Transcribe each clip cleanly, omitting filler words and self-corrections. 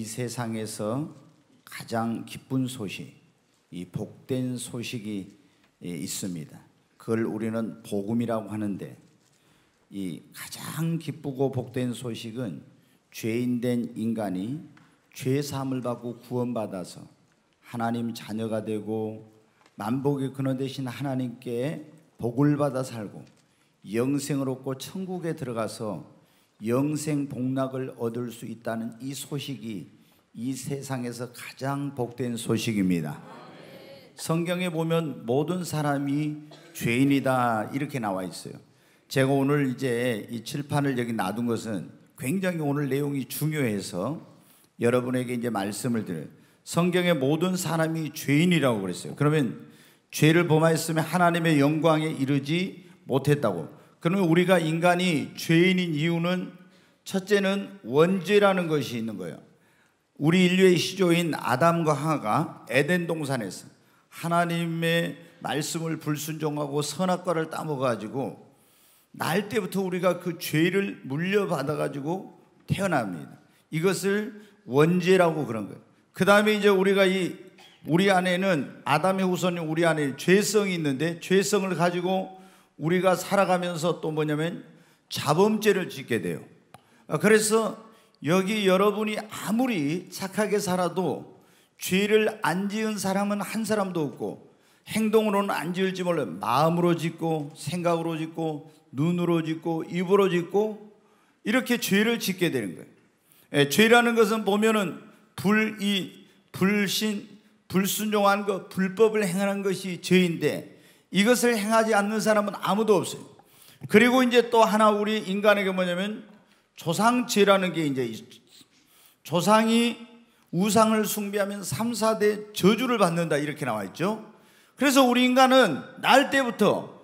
세상에서 가장 기쁜 소식, 이 복된 소식이 있습니다. 그걸 우리는 복음이라고 하는데, 이 가장 기쁘고 복된 소식은 죄인된 인간이 죄 사함을 받고 구원받아서 하나님 자녀가 되고 만복의 근원 되신 하나님께 복을 받아 살고 영생을 얻고 천국에 들어가서 영생 복락을 얻을 수 있다는 이 소식이 이 세상에서 가장 복된 소식입니다. 성경에 보면 모든 사람이 죄인이다 이렇게 나와 있어요. 제가 오늘 이제 이 칠판을 여기 놔둔 것은 굉장히 오늘 내용이 중요해서 여러분에게 이제 말씀을 드려요. 성경에 모든 사람이 죄인이라고 그랬어요. 그러면 죄를 범하였으면 하나님의 영광에 이르지 못했다고. 그러면 우리가 인간이 죄인인 이유는 첫째는 원죄라는 것이 있는 거예요. 우리 인류의 시조인 아담과 하와가 에덴 동산에서 하나님의 말씀을 불순종하고 선악과를 따먹어가지고 날 때부터 우리가 그 죄를 물려받아가지고 태어납니다. 이것을 원죄라고 그런 거예요. 그 다음에 이제 우리 안에는 아담의 후손인 우리 안에 죄성이 있는데 죄성을 가지고 우리가 살아가면서 또 뭐냐면 자범죄를 짓게 돼요. 그래서 여기 여러분이 아무리 착하게 살아도 죄를 안 지은 사람은 한 사람도 없고 행동으로는 안 지을지 몰라요. 마음으로 짓고 생각으로 짓고 눈으로 짓고 입으로 짓고 이렇게 죄를 짓게 되는 거예요. 죄라는 것은 보면은 불순종한 것, 불법을 행하는 것이 죄인데 이것을 행하지 않는 사람은 아무도 없어요. 그리고 이제 또 하나 우리 인간에게 뭐냐면 조상죄라는 게 이제 조상이 우상을 숭배하면 3, 4대 저주를 받는다 이렇게 나와 있죠. 그래서 우리 인간은 날 때부터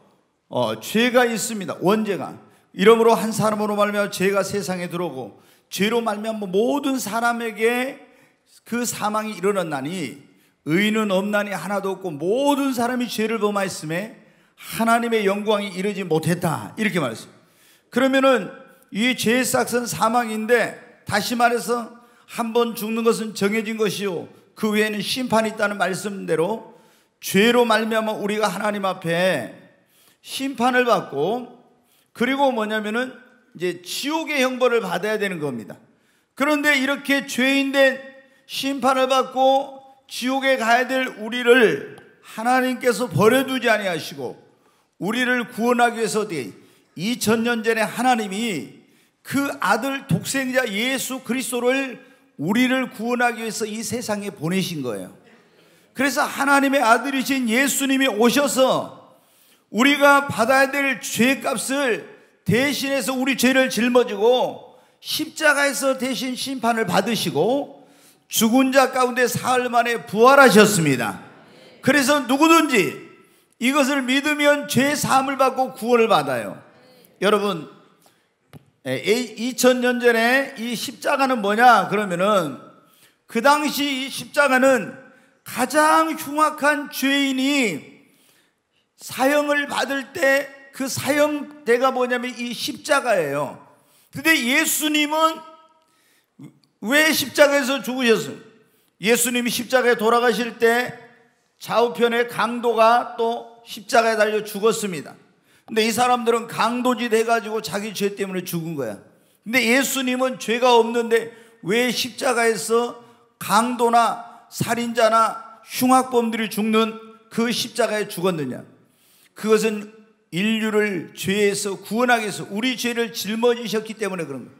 죄가 있습니다. 원죄가. 이러므로 한 사람으로 말미암아 죄가 세상에 들어오고 죄로 말미암아 모든 사람에게 그 사망이 일어났나니 의인은 없나니 하나도 없고 모든 사람이 죄를 범하였음에 하나님의 영광이 이르지 못했다 이렇게 말했어요. 그러면은 이 죄의 싹은 사망인데 다시 말해서 한 번 죽는 것은 정해진 것이요 그 외에는 심판이 있다는 말씀대로 죄로 말미암아 우리가 하나님 앞에 심판을 받고 그리고 뭐냐면은 이제 지옥의 형벌을 받아야 되는 겁니다. 그런데 이렇게 죄인된 심판을 받고 지옥에 가야 될 우리를 하나님께서 버려두지 아니하시고 우리를 구원하기 위해서 2000년 전에 하나님이 그 아들 독생자 예수 그리스도를 우리를 구원하기 위해서 이 세상에 보내신 거예요. 그래서 하나님의 아들이신 예수님이 오셔서 우리가 받아야 될 죄값을 대신해서 우리 죄를 짊어지고 십자가에서 대신 심판을 받으시고 죽은 자 가운데 사흘 만에 부활하셨습니다. 그래서 누구든지 이것을 믿으면 죄 사함을 받고 구원을 받아요. 여러분 2000년 전에 이 십자가는 뭐냐 그러면은 그 당시 이 십자가는 가장 흉악한 죄인이 사형을 받을 때 그 사형대가 뭐냐면 이 십자가예요. 근데 예수님은 왜 십자가에서 죽으셨어요? 예수님이 십자가에 돌아가실 때 좌우편에 강도가 또 십자가에 달려 죽었습니다. 근데 이 사람들은 강도짓 해가지고 자기 죄 때문에 죽은 거야. 근데 예수님은 죄가 없는데 왜 십자가에서 강도나 살인자나 흉악범들이 죽는 그 십자가에 죽었느냐? 그것은 인류를 죄에서 구원하기 위해서 우리 죄를 짊어지셨기 때문에 그런 거예요.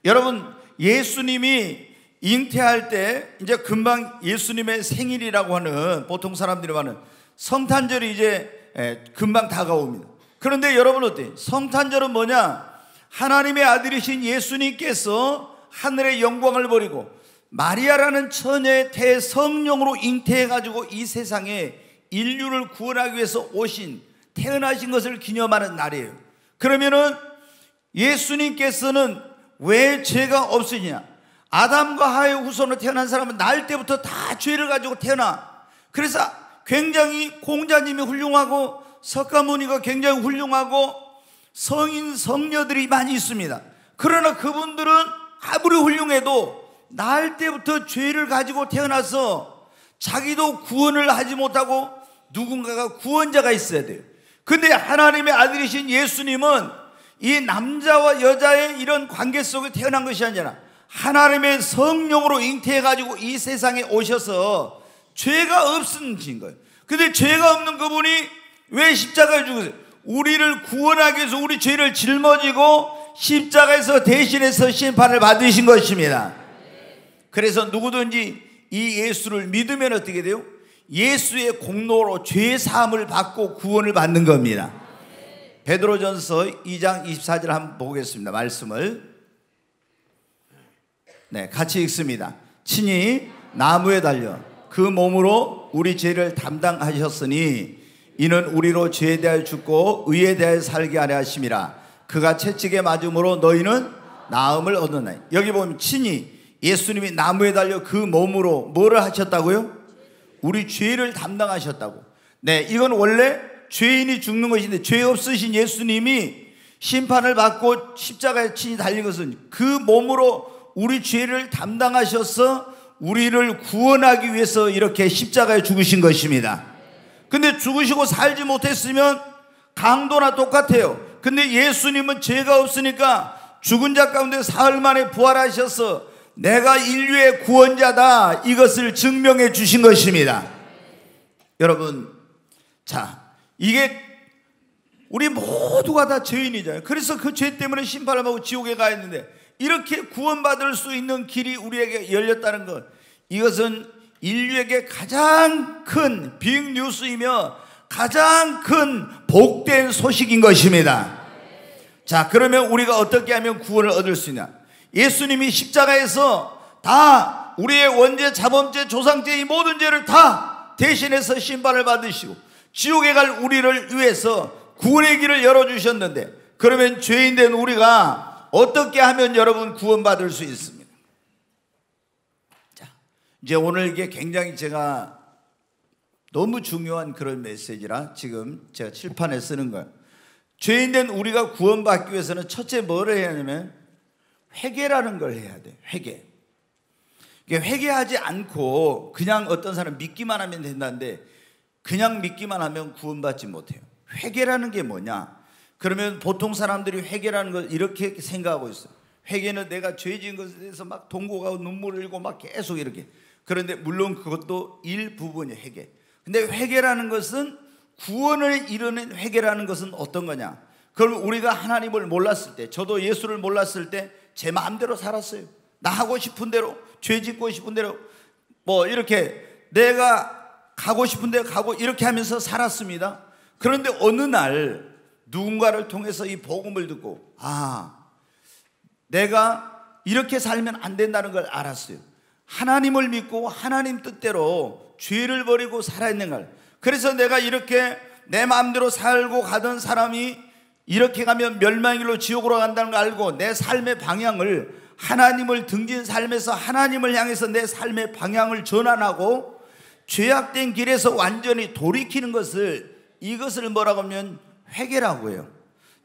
여러분 예수님이 잉태할 때 이제 금방 예수님의 생일이라고 하는 보통 사람들이 말하는 성탄절이 이제 금방 다가옵니다. 그런데 여러분 어때요? 성탄절은 뭐냐? 하나님의 아들이신 예수님께서 하늘의 영광을 버리고 마리아라는 처녀의 태에 성령으로 잉태해가지고 이 세상에 인류를 구원하기 위해서 태어나신 것을 기념하는 날이에요. 그러면은 예수님께서는 왜 죄가 없으냐? 아담과 하와의 후손으로 태어난 사람은 날 때부터 다 죄를 가지고 태어나. 그래서 굉장히 공자님이 훌륭하고 석가모니가 굉장히 훌륭하고 성인 성녀들이 많이 있습니다. 그러나 그분들은 아무리 훌륭해도 날 때부터 죄를 가지고 태어나서 자기도 구원을 하지 못하고 누군가가 구원자가 있어야 돼요. 근데 하나님의 아들이신 예수님은 이 남자와 여자의 이런 관계 속에 태어난 것이 아니라 하나님의 성령으로 잉태해가지고 이 세상에 오셔서 죄가 없으신 거예요. 근데 죄가 없는 그분이 왜 십자가에 죽으세요? 우리를 구원하기 위해서 우리 죄를 짊어지고 십자가에서 대신해서 심판을 받으신 것입니다. 그래서 누구든지 이 예수를 믿으면 어떻게 돼요? 예수의 공로로 죄 사함을 받고 구원을 받는 겁니다. 베드로전서 2장 24절 한번 보겠습니다. 말씀을 같이 읽습니다. 친히 나무에 달려 그 몸으로 우리 죄를 담당하셨으니 이는 우리로 죄에 대하여 죽고 의에 대하여 살게 하려 하심이라. 그가 채찍에 맞음으로 너희는 나음을 얻었나니. 여기 보면 친히 예수님이 나무에 달려 그 몸으로 뭐를 하셨다고요? 우리 죄를 담당하셨다고. 이건 원래 죄인이 죽는 것인데 죄 없으신 예수님이 심판을 받고 십자가에 친히 달린 것은 그 몸으로 우리 죄를 담당하셔서 우리를 구원하기 위해서 이렇게 십자가에 죽으신 것입니다. 근데 죽으시고 살지 못했으면 강도나 똑같아요. 근데 예수님은 죄가 없으니까 죽은 자 가운데 사흘 만에 부활하셔서 내가 인류의 구원자다, 이것을 증명해 주신 것입니다. 여러분, 자, 이게 우리 모두가 다 죄인이잖아요. 그래서 그 죄 때문에 심판을 받고 지옥에 가 있는데 이렇게 구원받을 수 있는 길이 우리에게 열렸다는 것, 이것은 인류에게 가장 큰 빅뉴스이며 가장 큰 복된 소식인 것입니다. 자, 그러면 우리가 어떻게 하면 구원을 얻을 수 있냐? 예수님이 십자가에서 다 우리의 원죄, 자범죄, 조상죄 이 모든 죄를 다 대신해서 심판을 받으시고 지옥에 갈 우리를 위해서 구원의 길을 열어주셨는데, 그러면 죄인된 우리가 어떻게 하면 여러분 구원받을 수 있습니다. 자, 이제 오늘 이게 굉장히 제가 너무 중요한 그런 메시지라 지금 제가 칠판에 쓰는 거예요. 죄인된 우리가 구원받기 위해서는 첫째 뭐를 해야 하냐면 회개라는 걸 해야 돼. 회개하지 않고 그냥 어떤 사람 믿기만 하면 된다는데 그냥 믿기만 하면 구원받지 못해요. 회개라는 게 뭐냐? 그러면 보통 사람들이 회개라는 걸 이렇게 생각하고 있어요. 회개는 내가 죄 지은 것에 대해서 막 동고가고 눈물을 흘리고 막 계속 이렇게. 그런데 물론 그것도 일부분이에요. 회개. 근데 회개라는 것은 구원을 이루는 회개라는 것은 어떤 거냐? 그럼 우리가 하나님을 몰랐을 때, 저도 예수를 몰랐을 때 제 마음대로 살았어요. 나 하고 싶은 대로, 죄 짓고 싶은 대로, 뭐 이렇게 내가 가고 싶은 대로 가고 이렇게 하면서 살았습니다. 그런데 어느 날 누군가를 통해서 이 복음을 듣고 내가 이렇게 살면 안 된다는 걸 알았어요. 하나님을 믿고 하나님 뜻대로 죄를 버리고 살아있는 걸. 그래서 내가 이렇게 내 마음대로 살고 가던 사람이 이렇게 가면 멸망일로 지옥으로 간다는 걸 알고 내 삶의 방향을, 하나님을 등진 삶에서 하나님을 향해서 내 삶의 방향을 전환하고 죄악된 길에서 완전히 돌이키는 것을, 이것을 뭐라고 하면 회개라고 해요.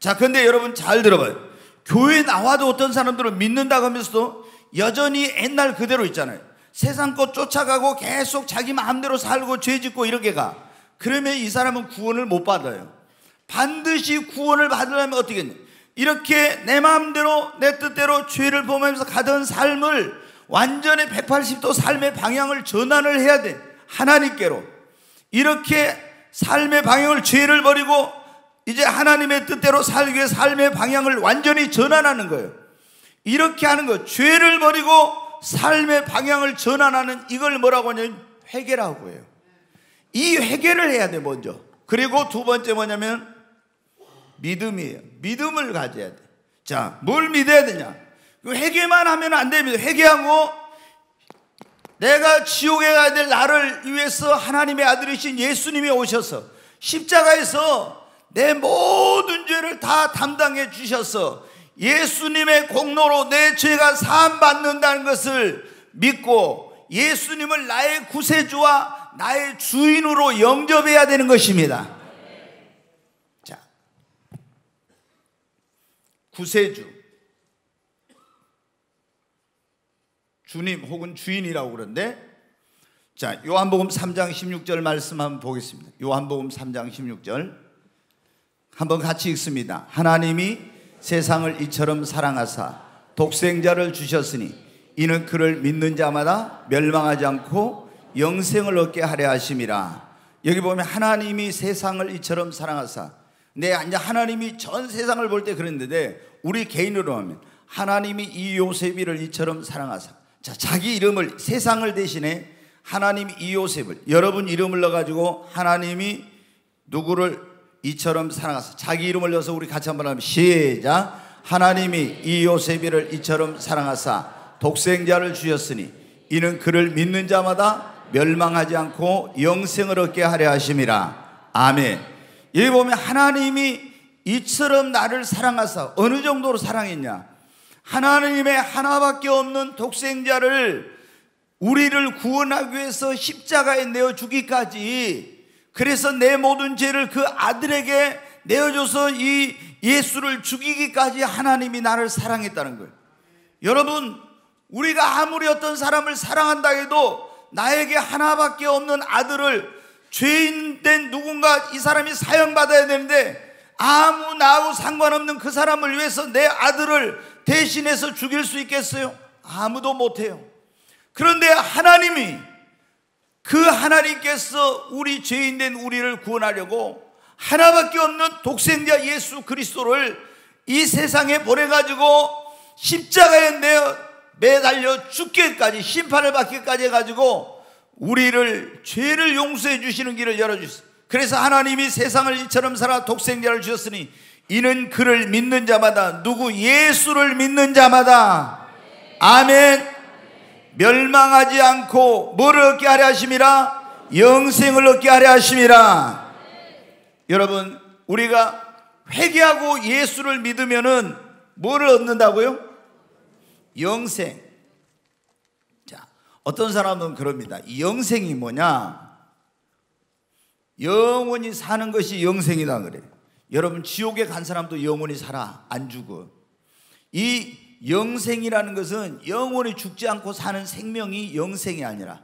자, 근데 여러분 잘 들어봐요. 교회에 나와도 어떤 사람들은 믿는다고 하면서도 여전히 옛날 그대로 있잖아요. 세상 것 쫓아가고 계속 자기 마음대로 살고 죄 짓고 이렇게 가. 그러면 이 사람은 구원을 못 받아요. 반드시 구원을 받으려면 어떻게 했냐? 이렇게 내 마음대로 내 뜻대로 죄를 범하면서 가던 삶을 완전히 180도 삶의 방향을 전환을 해야 돼. 하나님께로. 이렇게 삶의 방향을, 죄를 버리고 이제 하나님의 뜻대로 살기 위해 삶의 방향을 완전히 전환하는 거예요. 이렇게 하는 거, 죄를 버리고 삶의 방향을 전환하는, 이걸 뭐라고 하냐면 회개라고 해요. 이 회개를 해야 돼 먼저. 그리고 두 번째 뭐냐면 믿음이에요. 믿음을 가져야 돼. 자, 뭘 믿어야 되냐? 회개만 하면 안 됩니다. 회개하고 내가 지옥에 가야 될 나를 위해서 하나님의 아들이신 예수님이 오셔서 십자가에서 내 모든 죄를 다 담당해 주셔서 예수님의 공로로 내 죄가 사함받는다는 것을 믿고 예수님을 나의 구세주와 나의 주인으로 영접해야 되는 것입니다. 자, 구세주, 주님 혹은 주인이라고 그러는데, 자, 요한복음 3장 16절 말씀 한번 보겠습니다. 요한복음 3장 16절 한번 같이 읽습니다. 하나님이 세상을 이처럼 사랑하사 독생자를 주셨으니 이는 그를 믿는 자마다 멸망하지 않고 영생을 얻게 하려 하심이라. 여기 보면 하나님이 세상을 이처럼 사랑하사, 이제 하나님이 전 세상을 볼 때 그랬는데 우리 개인으로 하면 하나님이 이 요셉이를 이처럼 사랑하사, 자, 자기 이름을, 세상을 대신에 하나님이 이 요셉을, 여러분 이름을 넣어가지고 하나님이 누구를 이처럼 사랑하사, 자기 이름을 넣어서 우리 같이 한번 하면 시작. 하나님이 이 요셉이를 이처럼 사랑하사 독생자를 주셨으니 이는 그를 믿는 자마다 멸망하지 않고 영생을 얻게 하려 하심이라. 아멘. 여기 보면 하나님이 이처럼 나를 사랑하사, 어느 정도로 사랑했냐? 하나님의 하나밖에 없는 독생자를 우리를 구원하기 위해서 십자가에 내어 주기까지, 그래서 내 모든 죄를 그 아들에게 내어줘서 이 예수를 죽이기까지 하나님이 나를 사랑했다는 거예요. 여러분, 우리가 아무리 어떤 사람을 사랑한다 해도 나에게 하나밖에 없는 아들을, 죄인된 누군가 이 사람이 사형받아야 되는데 아무 나하고 상관없는 그 사람을 위해서 내 아들을 대신해서 죽일 수 있겠어요? 아무도 못해요. 그런데 하나님이, 그 하나님께서 우리 죄인된 우리를 구원하려고 하나밖에 없는 독생자 예수 그리스도를 이 세상에 보내가지고 십자가에 매달려 죽기까지, 심판을 받기까지 해가지고 우리를, 죄를 용서해 주시는 길을 열어주셨어요. 그래서 하나님이 세상을 이처럼 살아 독생자를 주셨으니 이는 그를 믿는 자마다, 누구? 예수를 믿는 자마다, 아멘, 멸망하지 않고 뭐를 얻게 하려 하심이라? 영생을 얻게 하려 하심이라. 여러분, 우리가 회개하고 예수를 믿으면은 뭐를 얻는다고요? 영생. 자, 어떤 사람은 그럽니다. 이 영생이 뭐냐? 영원히 사는 것이 영생이다 그래요. 여러분, 지옥에 간 사람도 영원히 살아, 안 죽어. 이 영생이라는 것은 영원히 죽지 않고 사는 생명이 영생이 아니라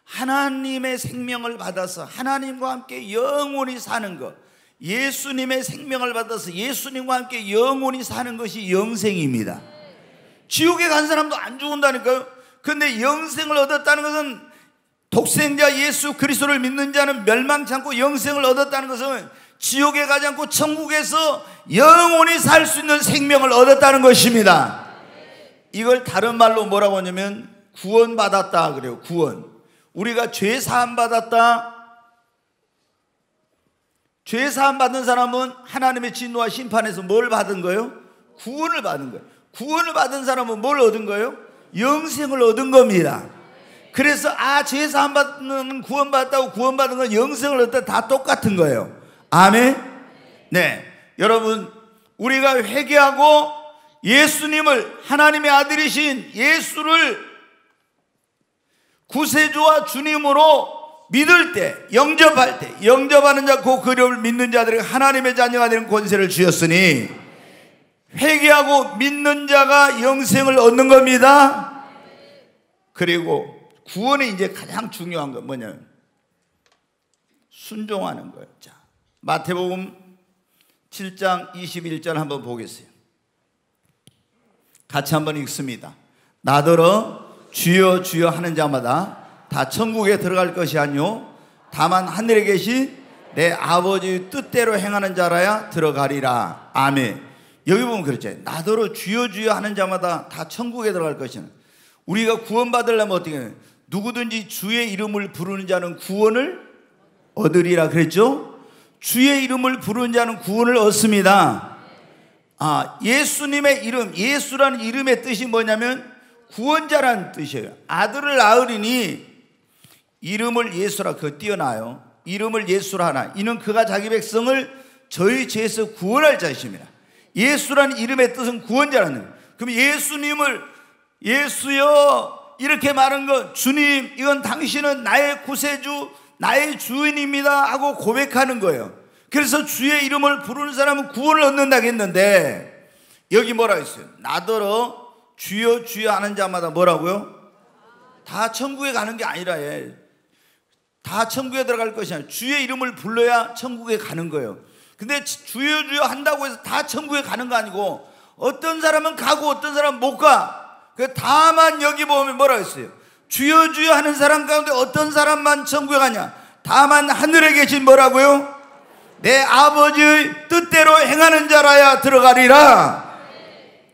하나님의 생명을 받아서 하나님과 함께 영원히 사는 것, 예수님의 생명을 받아서 예수님과 함께 영원히 사는 것이 영생입니다. 지옥에 간 사람도 안 죽는다니까요. 그런데 영생을 얻었다는 것은, 독생자 예수 그리스도를 믿는 자는 멸망치 않고 영생을 얻었다는 것은 지옥에 가지 않고 천국에서 영원히 살 수 있는 생명을 얻었다는 것입니다. 이걸 다른 말로 뭐라고 하냐면 구원받았다 그래요. 구원. 우리가 죄 사함 받았다. 죄 사함 받은 사람은 하나님의 진노와 심판에서 뭘 받은 거예요? 구원을 받은 거예요. 구원을 받은 사람은 뭘 얻은 거예요? 영생을 얻은 겁니다. 그래서 죄 사함 받는, 구원 받았다고 구원 받은 건 영생을 얻다, 다 똑같은 거예요. 아멘. 네, 여러분, 우리가 회개하고 예수님을, 하나님의 아들이신 예수를 구세주와 주님으로 믿을 때, 영접할 때, 영접하는 자, 그 그름을 믿는 자들에게 하나님의 자녀가 되는 권세를 주셨으니 회개하고 믿는 자가 영생을 얻는 겁니다. 그리고 구원이 이제 가장 중요한 건 뭐냐면 순종하는 거예요. 자, 마태복음 7장 21절 한번 보겠어요. 같이 한번 읽습니다. 나더러 주여 주여 하는 자마다 다 천국에 들어갈 것이 아니요 다만 하늘에 계신 내 아버지의 뜻대로 행하는 자라야 들어가리라. 아멘. 여기 보면 그렇죠. 나더러 주여 주여 하는 자마다 다 천국에 들어갈 것이냐. 우리가 구원받으려면 어떻게 해요? 누구든지 주의 이름을 부르는 자는 구원을 얻으리라 그랬죠. 주의 이름을 부르는 자는 구원을 얻습니다. 예수님의 이름, 예수라는 이름의 뜻이 뭐냐면 구원자라는 뜻이에요. 아들을 낳으리니 이름을 예수라, 그거 띄어놔요. 이름을 예수라 하나, 이는 그가 자기 백성을 저희 죄에서 구원할 자이십니다. 예수라는 이름의 뜻은 구원자라는 거예요. 그럼 예수님을 예수여 이렇게 말한 건, 주님 이건 당신은 나의 구세주, 나의 주인입니다 하고 고백하는 거예요. 그래서 주의 이름을 부르는 사람은 구원을 얻는다고 했는데 여기 뭐라 했어요? 나더러 주여 주여 하는 자마다 뭐라고요? 다 천국에 가는 게 아니라 다 천국에 들어갈 것이 아니라 주의 이름을 불러야 천국에 가는 거예요. 근데 주여 주여 한다고 해서 다 천국에 가는 거 아니고 어떤 사람은 가고 어떤 사람은 못 가. 다만 여기 보면 뭐라고 했어요? 주여 주여 하는 사람 가운데 어떤 사람만 천국에 가냐? 다만 하늘에 계신 뭐라고요? 내 아버지의 뜻대로 행하는 자라야 들어가리라.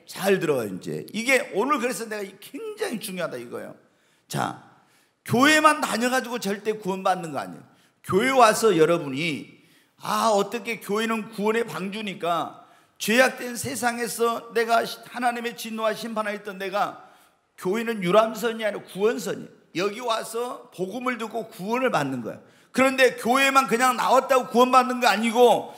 잘 들어요. 이제 이게 오늘 그래서 내가 굉장히 중요하다 이거예요. 자, 교회만 다녀가지고 절대 구원받는 거 아니에요. 교회 와서 여러분이 어떻게 교회는 구원의 방주니까 죄악된 세상에서 내가 하나님의 진노와 심판에 있던 내가 교회는 유람선이 아니라 구원선이에요. 여기 와서 복음을 듣고 구원을 받는 거야. 그런데 교회만 그냥 나왔다고 구원받는 거 아니고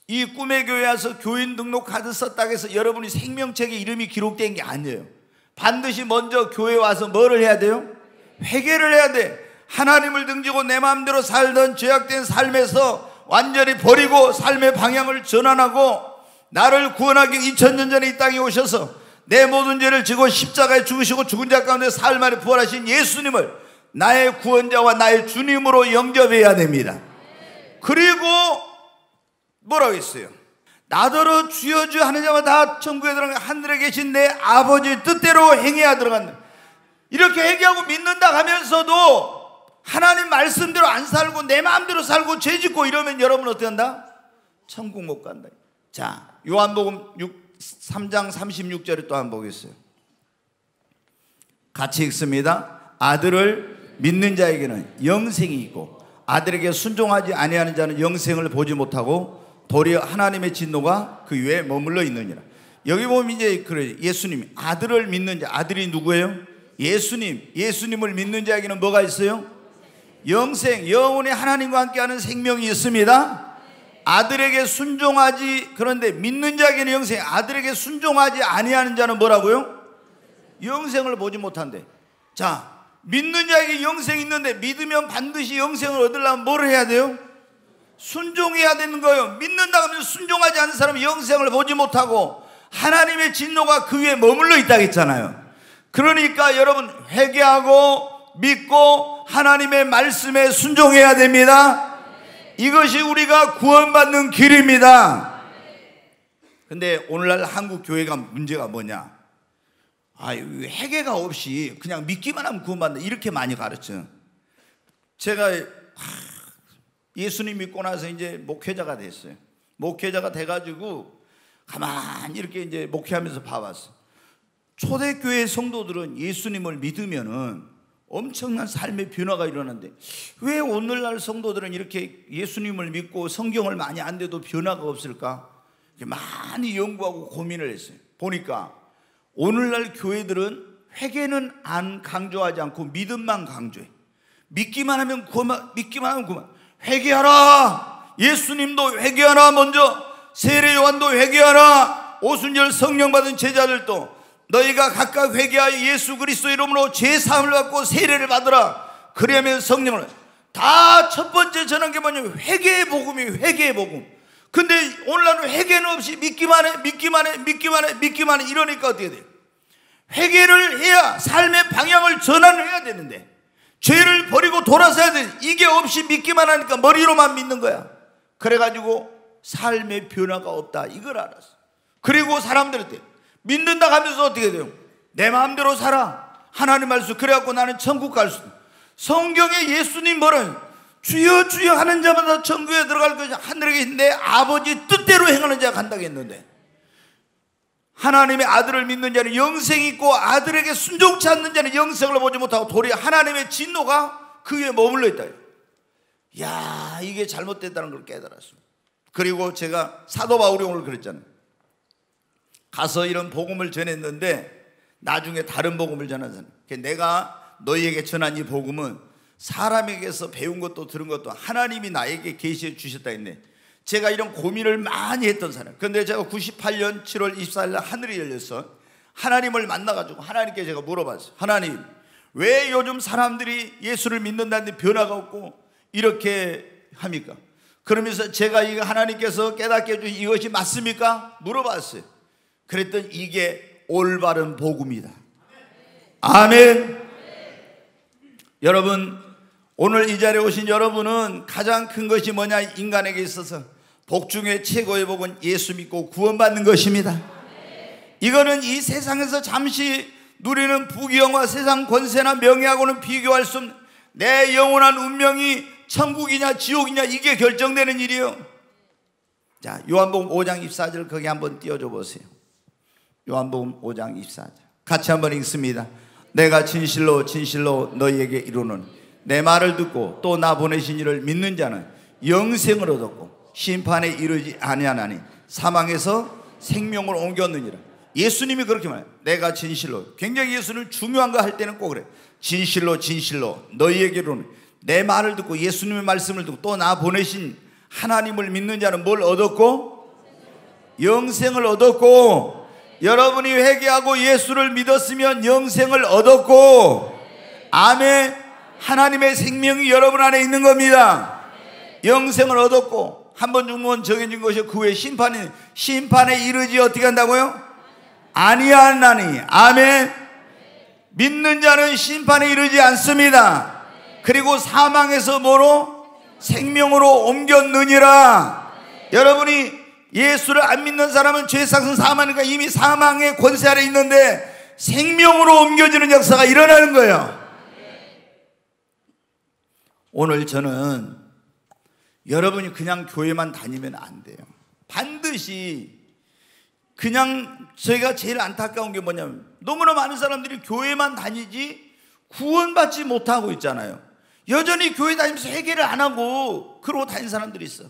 이 꿈의 교회 와서 교인 등록 카드 썼다고 해서 여러분이 생명책에 이름이 기록된 게 아니에요. 반드시 먼저 교회 와서 뭐를 해야 돼요? 회개를 해야 돼. 하나님을 등지고 내 마음대로 살던 죄악된 삶에서 완전히 버리고 삶의 방향을 전환하고 나를 구원하기 2000년 전에 이 땅에 오셔서 내 모든 죄를 지고 십자가에 죽으시고 죽은 자 가운데 사흘 만에 부활하신 예수님을 나의 구원자와 나의 주님으로 영접해야 됩니다. 그리고 뭐라고 했어요? 나더러 주여 주여 하는 자마다 다 천국에 들어간 하늘에 계신 내 아버지 뜻대로 행해야 들어간다. 이렇게 회개하고 믿는다 하면서도 하나님 말씀대로 안 살고 내 마음대로 살고 죄 짓고 이러면 여러분 어떻게 한다? 천국 못 간다. 자, 요한복음 3장 36절에 또 한번 보겠어요. 같이 읽습니다. 아들을 믿는 자에게는 영생이 있고 아들에게 순종하지 아니하는 자는 영생을 보지 못하고 도리어 하나님의 진노가 그 위에 머물러 있느니라. 여기 보면 이제 그래, 예수님 아들을 믿는 자, 아들이 누구예요? 예수님을 믿는 자에게는 뭐가 있어요? 영생, 영원히 하나님과 함께하는 생명이 있습니다. 아들에게 순종하지, 그런데 믿는 자에게는 영생, 아들에게 순종하지 아니하는 자는 뭐라고요? 영생을 보지 못한대. 자, 믿는 자에게 영생이 있는데 믿으면 반드시 영생을 얻으려면 뭘 해야 돼요? 순종해야 되는 거예요. 믿는다 하면 순종하지 않는 사람은 영생을 보지 못하고 하나님의 진노가 그 위에 머물러 있다고 했잖아요. 그러니까 여러분 회개하고 믿고 하나님의 말씀에 순종해야 됩니다. 이것이 우리가 구원받는 길입니다. 근데 오늘날 한국 교회가 문제가 뭐냐? 회개가 없이 그냥 믿기만 하면 구원받는다 이렇게 많이 가르쳐. 제가 예수님 믿고 나서 이제 목회자가 됐어요. 목회자가 돼가지고 가만히 이렇게 이제 목회하면서 봐봤어. 초대교회 성도들은 예수님을 믿으면은 엄청난 삶의 변화가 일어나는데 왜 오늘날 성도들은 이렇게 예수님을 믿고 성경을 많이 안돼도 변화가 없을까? 많이 연구하고 고민을 했어요. 보니까 오늘날 교회들은 회개는 안 강조하지 않고 믿음만 강조해. 믿기만 하면 그만, 믿기만 하면 그만. 회개하라. 예수님도 회개하라. 먼저 세례 요한도 회개하라. 오순절 성령 받은 제자들도 너희가 각각 회개하여 예수 그리스도 이름으로 죄사함을 받고 세례를 받으라. 그러면 성령을 다 첫 번째 전한 게 뭐냐면 회개의 복음이에요. 회개의 복음. 근데 오늘날은 회개는 없이 믿기만 해 이러니까 어떻게 돼요? 회개를 해야 삶의 방향을 전환을 해야 되는데 죄를 버리고 돌아서야 돼. 이게 없이 믿기만 하니까 머리로만 믿는 거야. 그래가지고 삶의 변화가 없다 이걸 알았어. 그리고 사람들한테 믿는다 하면서 어떻게 돼요? 내 마음대로 살아. 하나님 말씀 그래갖고 나는 천국 갈 수. 성경에 예수님 뭐라 주여 주여 하는 자마다 천국에 들어갈 것이 하늘에 계신 내 아버지 뜻대로 행하는 자가 간다고 했는데 하나님의 아들을 믿는 자는 영생이 있고 아들에게 순종치 않는 자는 영생을 보지 못하고 도리어 하나님의 진노가 그 위에 머물러 있다. 야, 이게 잘못됐다는 걸 깨달았습니다. 그리고 제가 사도 바울이 오늘 그랬잖아요. 가서 이런 복음을 전했는데 나중에 다른 복음을 전한 사람. 내가 너희에게 전한 이 복음은 사람에게서 배운 것도 들은 것도 하나님이 나에게 계시해 주셨다 했네. 제가 이런 고민을 많이 했던 사람. 그런데 제가 98년 7월 24일 날 하늘이 열렸어. 하나님을 만나가지고 하나님께 제가 물어봤어요. 하나님, 왜 요즘 사람들이 예수를 믿는다는데 변화가 없고 이렇게 합니까? 그러면서 제가 이 하나님께서 깨닫게 해주신 이것이 맞습니까? 물어봤어요. 그랬더니 이게 올바른 복음이다. 아멘. 여러분, 오늘 이 자리에 오신 여러분은 가장 큰 것이 뭐냐? 인간에게 있어서 복 중에 최고의 복은 예수 믿고 구원받는 것입니다. 이거는 이 세상에서 잠시 누리는 부귀영화, 세상 권세나 명예하고는 비교할 수 없는 내 영원한 운명이 천국이냐 지옥이냐, 이게 결정되는 일이에요. 자, 요한복음 5장 24절 거기 한번 띄워줘 보세요. 요한복음 5장 24절 같이 한번 읽습니다. 내가 진실로 진실로 너희에게 이루는 내 말을 듣고 또 나 보내신 이를 믿는 자는 영생을 얻었고 심판에 이르지 아니하나니 사망에서 생명을 옮겼느니라. 예수님이 그렇게 말해요. 내가 진실로, 굉장히 예수는 중요한 거 할 때는 꼭 그래. 진실로 진실로 너희에게 이루는 내 말을 듣고 예수님의 말씀을 듣고 또 나 보내신 하나님을 믿는 자는 뭘 얻었고? 영생을 얻었고, 여러분이 회개하고 예수를 믿었으면 영생을 얻었고, 아멘. 하나님의 생명이 여러분 안에 있는 겁니다. 영생을 얻었고, 한 번 죽는 정해진 것이 그 후에 심판에 이르지 어떻게 한다고요? 아니하나니. 아멘. 믿는 자는 심판에 이르지 않습니다. 그리고 사망에서 뭐로? 생명으로 옮겼느니라. 여러분이 예수를 안 믿는 사람은 죄삭은 사망이니까 이미 사망의 권세 아래 있는데 생명으로 옮겨지는 역사가 일어나는 거예요. 오늘 저는 여러분이 그냥 교회만 다니면 안 돼요. 반드시, 그냥 저희가 제일 안타까운 게 뭐냐면 너무나 많은 사람들이 교회만 다니지 구원받지 못하고 있잖아요. 여전히 교회 다니면서 회개를 안 하고 그러고 다니는 사람들이 있어.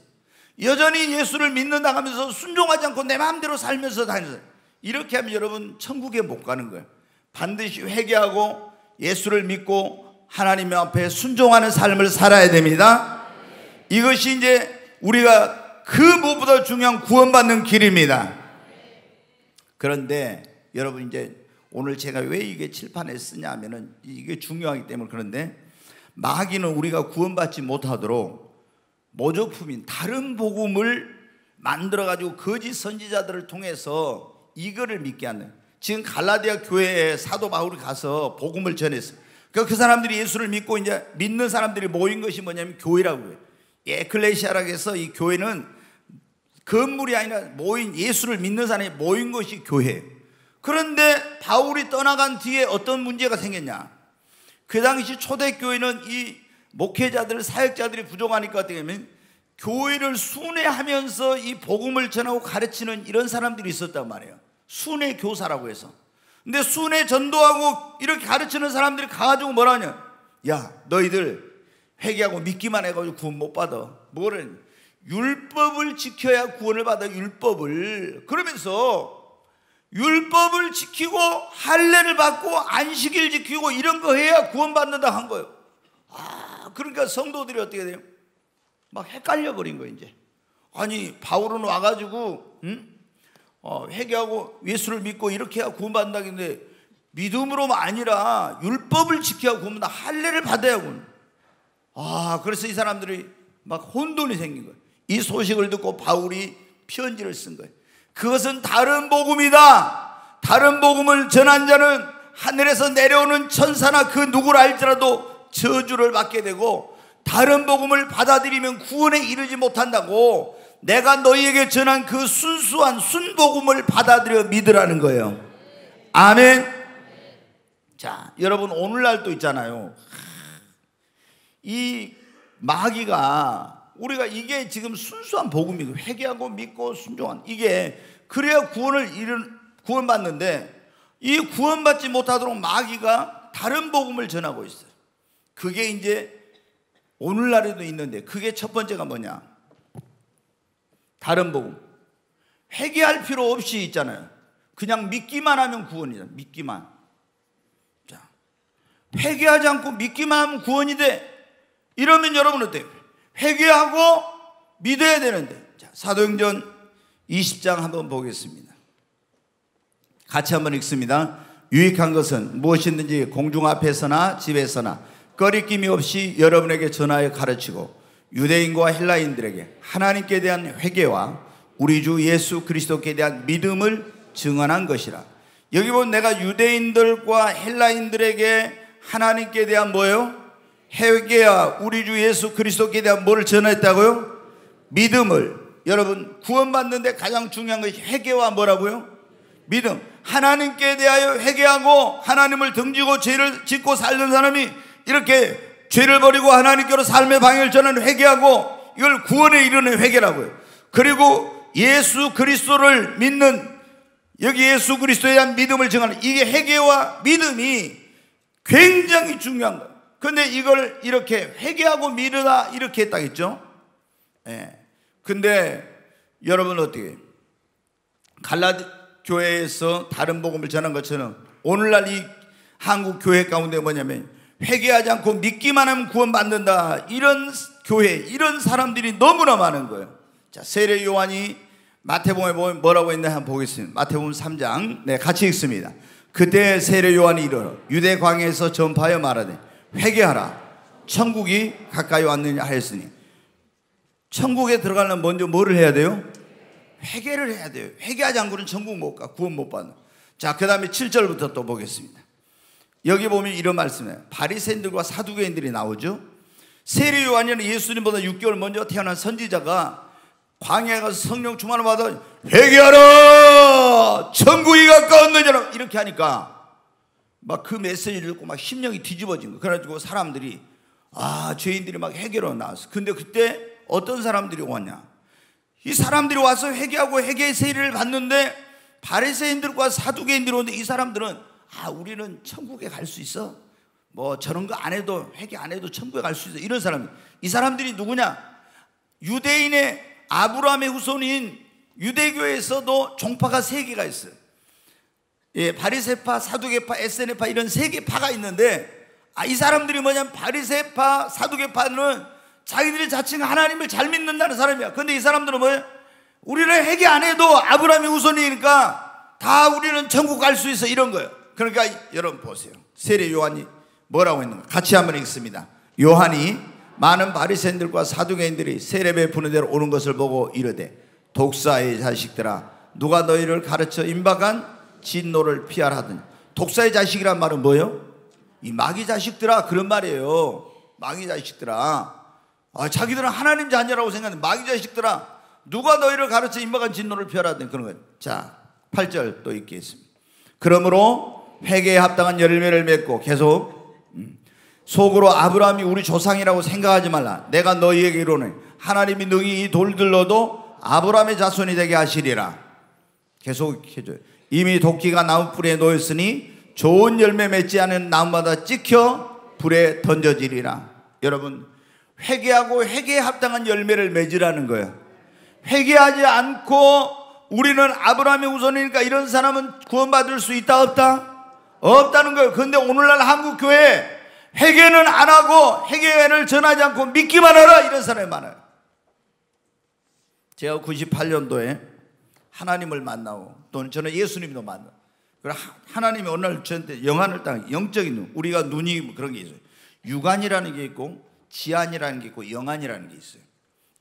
여전히 예수를 믿는다 하면서 순종하지 않고 내 마음대로 살면서 다니는, 이렇게 하면 여러분 천국에 못 가는 거예요. 반드시 회개하고 예수를 믿고 하나님 앞에 순종하는 삶을 살아야 됩니다. 이것이 이제 우리가 그 무엇보다 중요한 구원받는 길입니다. 그런데 여러분, 이제 오늘 제가 왜 이게 칠판에 쓰냐 하면은 이게 중요하기 때문에, 그런데 마귀는 우리가 구원받지 못하도록 모조품인 다른 복음을 만들어가지고 거짓 선지자들을 통해서 이거를 믿게 하는, 지금 갈라디아 교회에 사도 바울이 가서 복음을 전했어요. 그 사람들이 예수를 믿고 이제 믿는 사람들이 모인 것이 뭐냐면 교회라고 해요. 에클레시아라고 해서 이 교회는 건물이 아니라 모인, 예수를 믿는 사람이 모인 것이 교회예요. 그런데 바울이 떠나간 뒤에 어떤 문제가 생겼냐? 그 당시 초대교회는 이 목회자들, 사역자들이 부족하니까 어떻게 하면 교회를 순회하면서 이 복음을 전하고 가르치는 이런 사람들이 있었단 말이에요. 순회 교사라고 해서. 근데 순회 전도하고 이렇게 가르치는 사람들이 가가지고 뭐라 하냐? 야, 너희들 회개하고 믿기만 해가지고 구원 못 받아. 뭐를? 율법을 지켜야 구원을 받아. 율법을. 그러면서 율법을 지키고 할례를 받고 안식일 지키고 이런 거 해야 구원받는다 한 거예요. 그러니까 성도들이 어떻게 돼요? 막 헷갈려 버린 거예요. 이제 아니, 바울은 와가지고 회개하고 예수를 믿고 이렇게 해야 구원받는다는데 믿음으로만 아니라 율법을 지켜야 구원받는다. 할례를 받아야 구원. 그래서 이 사람들이 막 혼돈이 생긴 거예요. 이 소식을 듣고 바울이 편지를 쓴 거예요. 그것은 다른 복음이다. 다른 복음을 전한 자는 하늘에서 내려오는 천사나 그 누구를 알지라도 저주를 받게 되고, 다른 복음을 받아들이면 구원에 이르지 못한다고 내가 너희에게 전한 그 순수한 순복음을 받아들여 믿으라는 거예요. 아멘. 자, 여러분, 오늘날 또 있잖아요. 이 마귀가, 우리가 이게 지금 순수한 복음이고 회개하고 믿고 순종한, 이게 그래야 구원받는데 이 구원받지 못하도록 마귀가 다른 복음을 전하고 있어요. 그게 이제 오늘날에도 있는데, 그게 첫 번째가 뭐냐? 다른 복음. 회개할 필요 없이 있잖아요. 그냥 믿기만 하면 구원이다. 믿기만. 자, 회개하지 않고 믿기만 하면 구원이 돼. 이러면 여러분 어때요? 회개하고 믿어야 되는데. 자, 사도행전 20장 한번 보겠습니다. 같이 한번 읽습니다. 유익한 것은 무엇이든지 공중 앞에서나 집에서나 거리낌이 없이 여러분에게 전하여 가르치고 유대인과 헬라인들에게 하나님께 대한 회개와 우리 주 예수 그리스도께 대한 믿음을 증언한 것이라. 여기 보면 내가 유대인들과 헬라인들에게 하나님께 대한 뭐예요? 회개와 우리 주 예수 그리스도께 대한 뭐를 전했다고요? 믿음을. 여러분, 구원받는데 가장 중요한 것이 회개와 뭐라고요? 믿음. 하나님께 대하여 회개하고 하나님을 등지고 죄를 짓고 살던 사람이 이렇게 죄를 버리고 하나님께로 삶의 방향을 전하는 회개하고, 이걸 구원에 이르는 회개라고요. 그리고 예수 그리스도를 믿는, 여기 예수 그리스도에 대한 믿음을 정하는, 이게 회개와 믿음이 굉장히 중요한 거예요. 근데 이걸 이렇게 회개하고 믿으라 이렇게 했다 했죠. 예. 근데 여러분 어떻게 갈라디 교회에서 다른 복음을 전한 것처럼 오늘날 이 한국 교회 가운데 뭐냐면 회개하지 않고 믿기만 하면 구원받는다, 이런 교회, 이런 사람들이 너무나 많은 거예요. 자, 세례 요한이 마태복음에 보면 뭐라고 했나 한번 보겠습니다. 마태복음 3장, 네, 같이 읽습니다. 그때 세례 요한이 이르러 유대 광야에서 전파하여 말하되 회개하라, 천국이 가까이 왔느냐 하였으니. 천국에 들어가려면 먼저 뭐를 해야 돼요? 회개를 해야 돼요. 회개하지 않고는 천국 못 가, 구원 못 받는. 자, 그 다음에 7절부터 또 보겠습니다. 여기 보면 이런 말씀이에요. 바리새인들과 사두개인들이 나오죠. 세례 요한이는 예수님보다 6개월 먼저 태어난 선지자가 광야에 가서 성령 충만을 받아 회개하라, 천국이 가까웠느니라 이렇게 하니까 막 그 메시지를 듣고 막 심령이 뒤집어진 거예요. 그래가지고 사람들이, 죄인들이 막 회개로 나왔어. 근데 그때 어떤 사람들이 왔냐? 이 사람들이 와서 회개하고 회개의 세례를 받는데 바리새인들과 사두개인들이 오는데, 이 사람들은 우리는 천국에 갈 수 있어, 뭐 저런 거 안 해도, 회개 안 해도 천국에 갈 수 있어, 이런 사람들. 이 사람들이 누구냐? 유대인의 아브라함의 후손인 유대교에서도 종파가 3개가 있어요. 예, 바리새파, 사두개파, 에세네파, 이런 3개 파가 있는데, 이 사람들이 뭐냐면 바리새파, 사두개파는 자기들이 자칭 하나님을 잘 믿는다는 사람이야. 근데 이 사람들은 뭐예요? 우리는 회개 안 해도 아브라함의 후손이니까 다 우리는 천국 갈 수 있어, 이런 거예요. 그러니까 여러분 보세요. 세례 요한이 뭐라고 했는가? 같이 한번 읽습니다. 요한이 많은 바리새인들과 사두개인들이 세례 베푸는 대로 오는 것을 보고 이르되 독사의 자식들아, 누가 너희를 가르쳐 임박한 진노를 피하라 하더니. 독사의 자식이란 말은 뭐예요? 이 마귀 자식들아, 그런 말이에요. 마귀 자식들아, 자기들은 하나님 자녀라고 생각하는데 마귀 자식들아, 누가 너희를 가르쳐 임박한 진노를 피하라 하더니, 그런 거예요. 자, 8절 또 읽겠습니다. 그러므로 회개에 합당한 열매를 맺고, 계속 속으로 아브라함이 우리 조상이라고 생각하지 말라. 내가 너희에게 이르노니 하나님이 능히 이 돌들로도 아브라함의 자손이 되게 하시리라. 계속 해줘요. 이미 도끼가 나무뿌리에 놓였으니 좋은 열매 맺지 않은 나무마다 찍혀 불에 던져지리라. 여러분, 회개하고 회개에 합당한 열매를 맺으라는 거예요. 회개하지 않고 우리는 아브라함의 후손이니까 이런 사람은 구원받을 수 있다 없다? 없다는 거예요. 그런데 오늘날 한국교회 회개는 안 하고 회개를 전하지 않고 믿기만 하라, 이런 사람이 많아요. 제가 98년도에 하나님을 만나고, 또는 저는 예수님도 만나고, 하나님이 어느 날 저한테 영안을 딱, 영적인 눈, 우리가 눈이 그런 게 있어요. 육안이라는 게 있고 지안이라는 게 있고 영안이라는 게 있어요.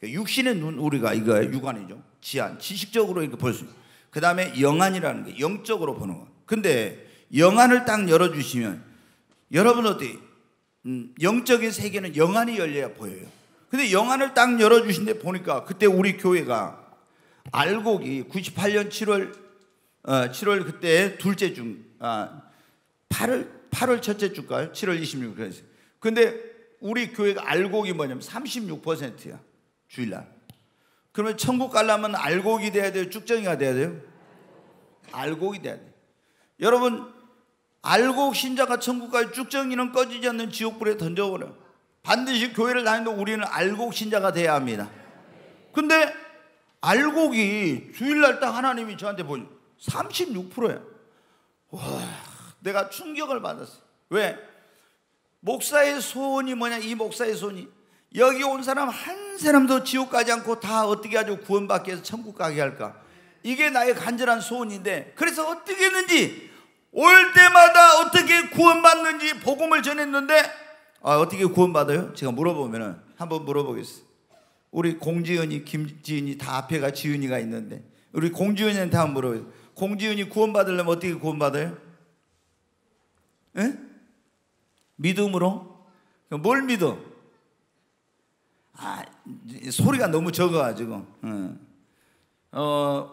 육신의 눈, 우리가 이거 육안이죠. 지안, 지식적으로 이렇게 볼 수 있어요. 그 다음에 영안이라는 게 영적으로 보는 거. 근데 영안을 딱 열어주시면 여러분 어때요? 영적인 세계는 영안이 열려야 보여요. 근데 영안을 딱 열어주신데 보니까 그때 우리 교회가 알곡이 98년 7월 그때 둘째 주, 8월 첫째 주일까요? 7월 26일 그랬어요. 근데 우리 교회가 알곡이 뭐냐면 36%야, 주일날. 그러면 천국 가려면 알곡이 돼야 돼요? 쭉정이가 돼야 돼요? 알곡이 돼야 돼요. 여러분, 알곡 신자가 천국 갈, 쭉정이는 꺼지지 않는 지옥불에 던져버려요. 반드시 교회를 다니는 우리는 알곡 신자가 돼야 합니다. 근데 알곡이 주일날 딱 하나님이 저한테 보여 36%야. 와, 내가 충격을 받았어요. 왜? 목사의 소원이 뭐냐? 이 목사의 소원이 여기 온 사람 한 사람도 지옥 가지 않고 다 어떻게 아주 구원받게 해서 천국 가게 할까? 이게 나의 간절한 소원인데, 그래서 어떻게 했는지, 올 때마다 어떻게 구원받는지 복음을 전했는데, 어떻게 구원받아요? 제가 물어보면은, 한번 물어보겠어요. 우리 공지은이, 김지은이 다 앞에가 지은이가 있는데, 우리 공지은이한테 한번 물어봐요. 공지은이 구원받으려면 어떻게 구원받아요? 에? 믿음으로? 뭘 믿어? 소리가 너무 적어가지고.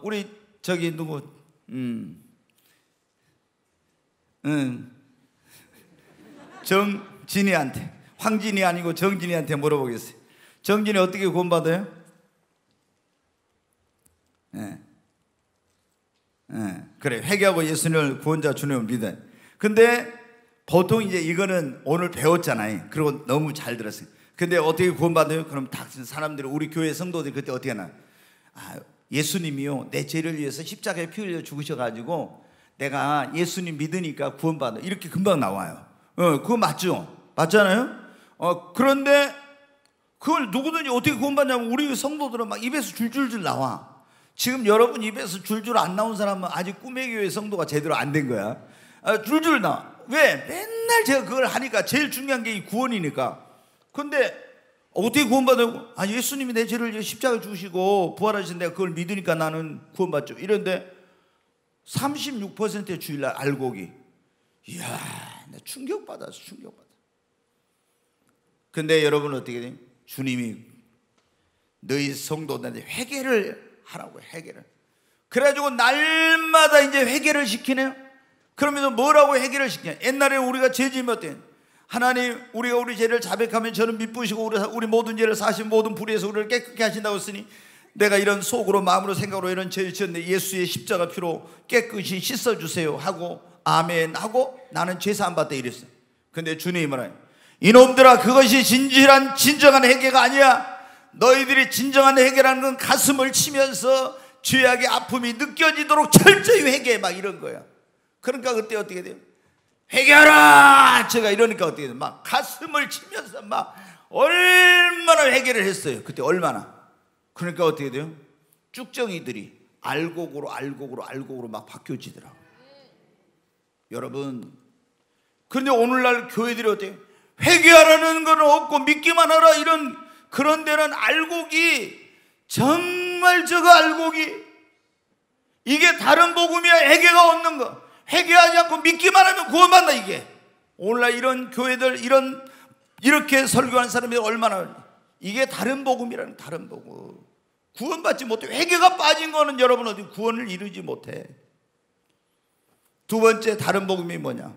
우리 저기 누구? 정진이한테, 황진이 아니고 정진이한테 물어보겠어요. 정진이 어떻게 구원받아요? 그래, 회개하고 예수님을 구원자 주님을 믿어요. 근데 보통 이제 이거는 오늘 배웠잖아요. 그리고 너무 잘 들었어요. 근데 어떻게 구원받아요? 그럼 다 사람들이, 우리 교회 성도들이 그때 어떻게 하나? 예수님이요, 내 죄를 위해서 십자가에 피 흘려 죽으셔가지고 내가 예수님 믿으니까 구원받아, 이렇게 금방 나와요. 그거 맞죠? 맞잖아요? 그런데 그걸 누구든지 어떻게 구원받냐면 우리 성도들은 막 입에서 줄줄줄 나와. 지금 여러분 입에서 줄줄 안 나온 사람은 아직 꿈의 교회 성도가 제대로 안 된 거야. 줄줄 나와. 왜? 맨날 제가 그걸 하니까. 제일 중요한 게 이 구원이니까. 근데 어떻게 구원받아요? 예수님이 내 죄를 십자가에 죽으시고 부활하신 내가 그걸 믿으니까 나는 구원받죠. 이런데 36%의 주일날 알곡이. 이야, 나 충격받았어, 충격받아. 근데 여러분 어떻게 돼요? 주님이 너희 성도들한테 회개를 하라고, 회개를. 그래가지고 날마다 이제 회개를 시키네요. 그러면서 뭐라고 회개를 시키냐? 옛날에 우리가 죄 지으면 어때요? 하나님, 우리가 우리 죄를 자백하면 저는 미쁘시고 우리 모든 죄를 사신 모든 불의에서 우리를 깨끗게 하신다고 했으니 내가 이런 속으로 마음으로 생각으로 이런 죄를 지었는데 예수의 십자가 피로 깨끗이 씻어주세요 하고 아멘 하고 나는 죄 사함 받다 이랬어요. 근데 주님이 말해요. 이놈들아, 그것이 진정한 회개가 아니야. 너희들이 진정한 회개라는 건 가슴을 치면서 죄악의 아픔이 느껴지도록 철저히 회개해, 막 이런 거야. 그러니까 그때 어떻게 돼요? 회개하라! 제가 이러니까 어떻게 돼요? 막 가슴을 치면서 막 얼마나 회개를 했어요. 그때 얼마나. 그러니까 어떻게 돼요? 쭉정이들이 알곡으로 막 바뀌어지더라고요. 여러분, 그런데 오늘날 교회들이 어때요? 회개하라는 건 없고 믿기만 하라, 이런 그런 데는 알곡이 정말 저거 알곡이 이게 다른 복음이야. 회개가 없는 거. 회개하지 않고 믿기만 하면 구원받는다. 이게 오늘날 이런 교회들, 이렇게 설교하는 사람이 얼마나, 이게 다른 복음이라는, 다른 복음. 구원받지 못해. 회개가 빠진 거는 여러분 어디 구원을 이루지 못해. 두 번째 다른 복음이 뭐냐?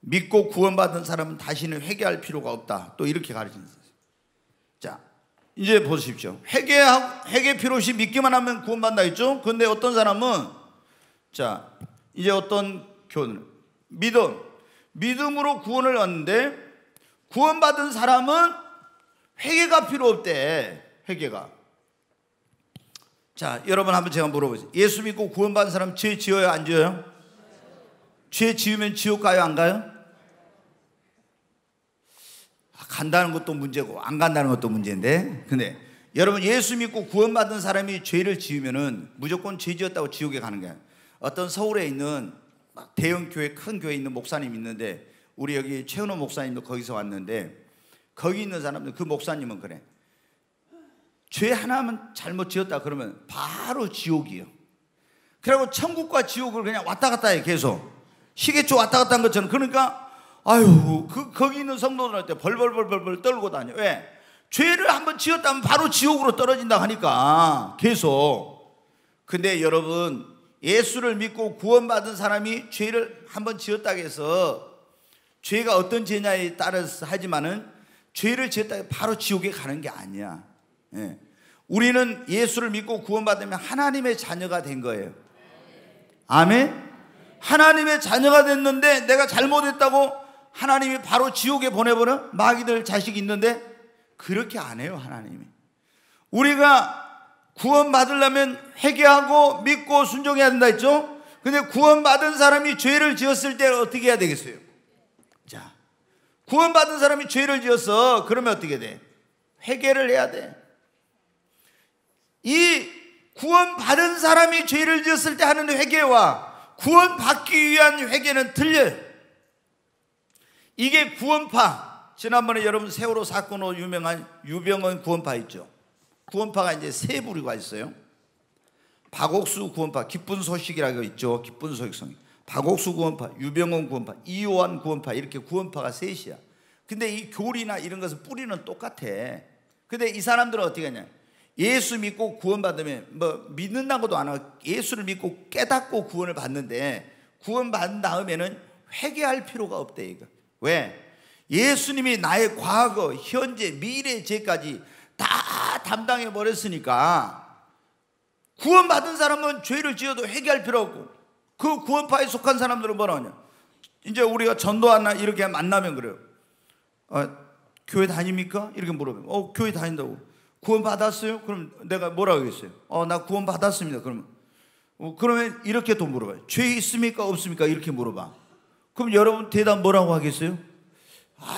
믿고 구원받은 사람은 다시는 회개할 필요가 없다. 또 이렇게 가르치는 거예요. 자, 이제 보십시오. 회개 필요 없이 믿기만 하면 구원받는다 했죠? 그런데 어떤 사람은, 자, 이제 어떤 교훈을, 믿음으로 구원을 얻는데 구원받은 사람은 회개가 필요 없대. 회개가. 자, 여러분 한번 제가 물어보세요. 예수 믿고 구원받은 사람 죄 지어요, 안 지어요? 죄 지으면 지옥 가요, 안 가요? 간다는 것도 문제고 안 간다는 것도 문제인데, 근데 여러분 예수 믿고 구원받은 사람이 죄를 지으면은 무조건 죄 지었다고 지옥에 가는 거야. 어떤 서울에 있는 대형 교회, 큰 교회에 있는 목사님 있는데, 우리 여기 최은호 목사님도 거기서 왔는데, 거기 있는 사람들, 그 목사님은 그래. 죄 하나만 잘못 지었다 그러면 바로 지옥이에요. 그리고 천국과 지옥을 그냥 왔다 갔다 해. 계속 시계초 왔다 갔다 한 것처럼. 그러니까 거기 있는 성도들한테 벌벌 떨고 다녀. 왜? 죄를 한번 지었다면 바로 지옥으로 떨어진다 하니까 계속. 근데 여러분, 예수를 믿고 구원받은 사람이 죄를 한번 지었다고 해서 죄가 어떤 죄냐에 따라서 하지만은 죄를 지었다고 해서 바로 지옥에 가는 게 아니야. 예. 우리는 예수를 믿고 구원받으면 하나님의 자녀가 된 거예요. 아멘? 하나님의 자녀가 됐는데 내가 잘못했다고 하나님이 바로 지옥에 보내버려? 마귀들 자식이 있는데 그렇게 안 해요, 하나님이. 우리가 구원받으려면 회개하고 믿고 순종해야 된다 했죠? 근데 구원받은 사람이 죄를 지었을 때 어떻게 해야 되겠어요? 자, 구원받은 사람이 죄를 지었어. 그러면 어떻게 돼? 회개를 해야 돼. 이 구원받은 사람이 죄를 지었을 때 하는 회개와 구원받기 위한 회개는 틀려요. 이게 구원파. 지난번에 여러분 세월호 사건으로 유명한 유병헌 구원파 있죠. 구원파가 이제 세 부류가 있어요. 박옥수 구원파, 기쁜 소식이라고 있죠. 기쁜 소식성. 박옥수 구원파, 유병원 구원파, 이요한 구원파, 이렇게 구원파가 셋이야. 근데 이 교리나 이런 것은 뿌리는 똑같아. 근데 이 사람들은 어떻게 하냐, 예수 믿고 구원받으면 뭐 믿는다고도 안 하고 예수를 믿고 깨닫고 구원을 받는데, 구원받은 다음에는 회개할 필요가 없대 이거. 왜? 예수님이 나의 과거, 현재, 미래 죄까지 다 담당해 버렸으니까 구원받은 사람은 죄를 지어도 회개할 필요 없고, 그 구원파에 속한 사람들은 뭐라 하냐, 이제 우리가 전도하나 이렇게 만나면 그래요. 교회 다닙니까? 이렇게 물어보면 교회 다닌다고. 구원 받았어요? 그럼 내가 뭐라고 하겠어요? 나 구원 받았습니다. 그러면 이렇게 또 물어봐요. 죄 있습니까? 없습니까? 이렇게 물어봐. 그럼 여러분 대답 뭐라고 하겠어요?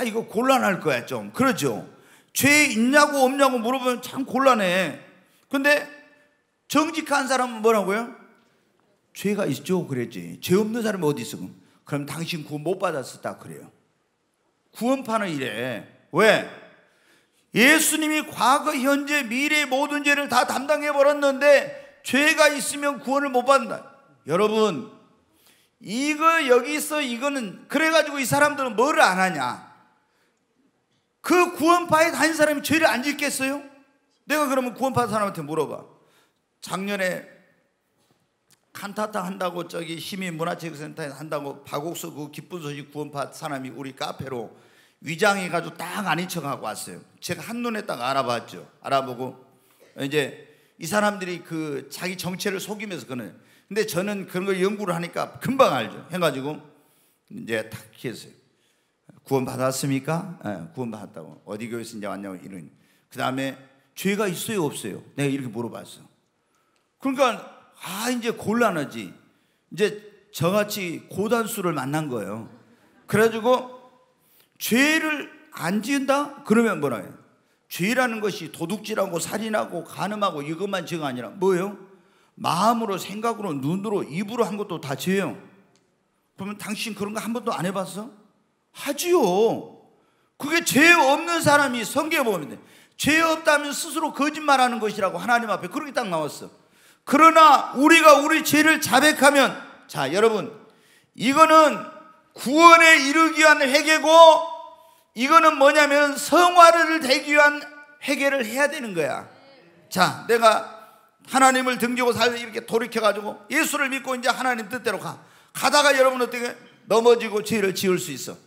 이거 곤란할 거야 좀. 그렇죠? 죄 있냐고 없냐고 물어보면 참 곤란해. 근데 정직한 사람은 뭐라고요? 죄가 있죠. 그랬지. 죄 없는 사람이 어디 있어? 그럼 당신 구원 못 받았었다 그래요. 구원파는 이래. 왜? 예수님이 과거, 현재, 미래의 모든 죄를 다 담당해 버렸는데 죄가 있으면 구원을 못 받는다. 여러분, 이거 여기서 이거는 그래가지고 이 사람들은 뭐를 안 하냐? 그 구원파에 다닌 사람이 죄를 안 짓겠어요? 내가 그러면 구원파 사람한테 물어봐. 작년에 칸타타 한다고 저기 시민문화체육센터에 한다고 박옥수 그 기쁜 소식 구원파 사람이 우리 카페로 위장해가지고 딱 아닌 척하고 왔어요. 제가 한눈에 딱 알아봤죠. 알아보고 이제 이 사람들이 그 자기 정체를 속이면서 그러는. 근데 저는 그런 걸 연구를 하니까 금방 알죠. 해가지고 이제 탁 했어요. 구원 받았습니까? 네, 구원 받았다고. 어디 교회에서 이제 왔냐고 이런. 그 다음에 죄가 있어요 없어요? 내가 이렇게 물어봤어. 그러니까 이제 곤란하지. 이제 저같이 고단수를 만난 거예요. 그래가지고 죄를 안 지은다? 그러면 뭐라 해요? 죄라는 것이 도둑질하고 살인하고 간음하고 이것만 죄가 아니라 뭐예요? 마음으로, 생각으로, 눈으로, 입으로 한 것도 다 죄예요. 그러면 당신 그런 거 한 번도 안 해봤어? 하지요. 그게 죄 없는 사람이 성경에 보면 죄 없다면 스스로 거짓말하는 것이라고 하나님 앞에 그렇게 딱 나왔어. 그러나 우리가 우리 죄를 자백하면, 자 여러분, 이거는 구원에 이르기 위한 회개고, 이거는 뭐냐면 성화를 되기 위한 회개를 해야 되는 거야. 자, 내가 하나님을 등지고 살고 이렇게 돌이켜가지고 예수를 믿고 이제 하나님 뜻대로 가다가 여러분 어떻게 넘어지고 죄를 지을 수 있어.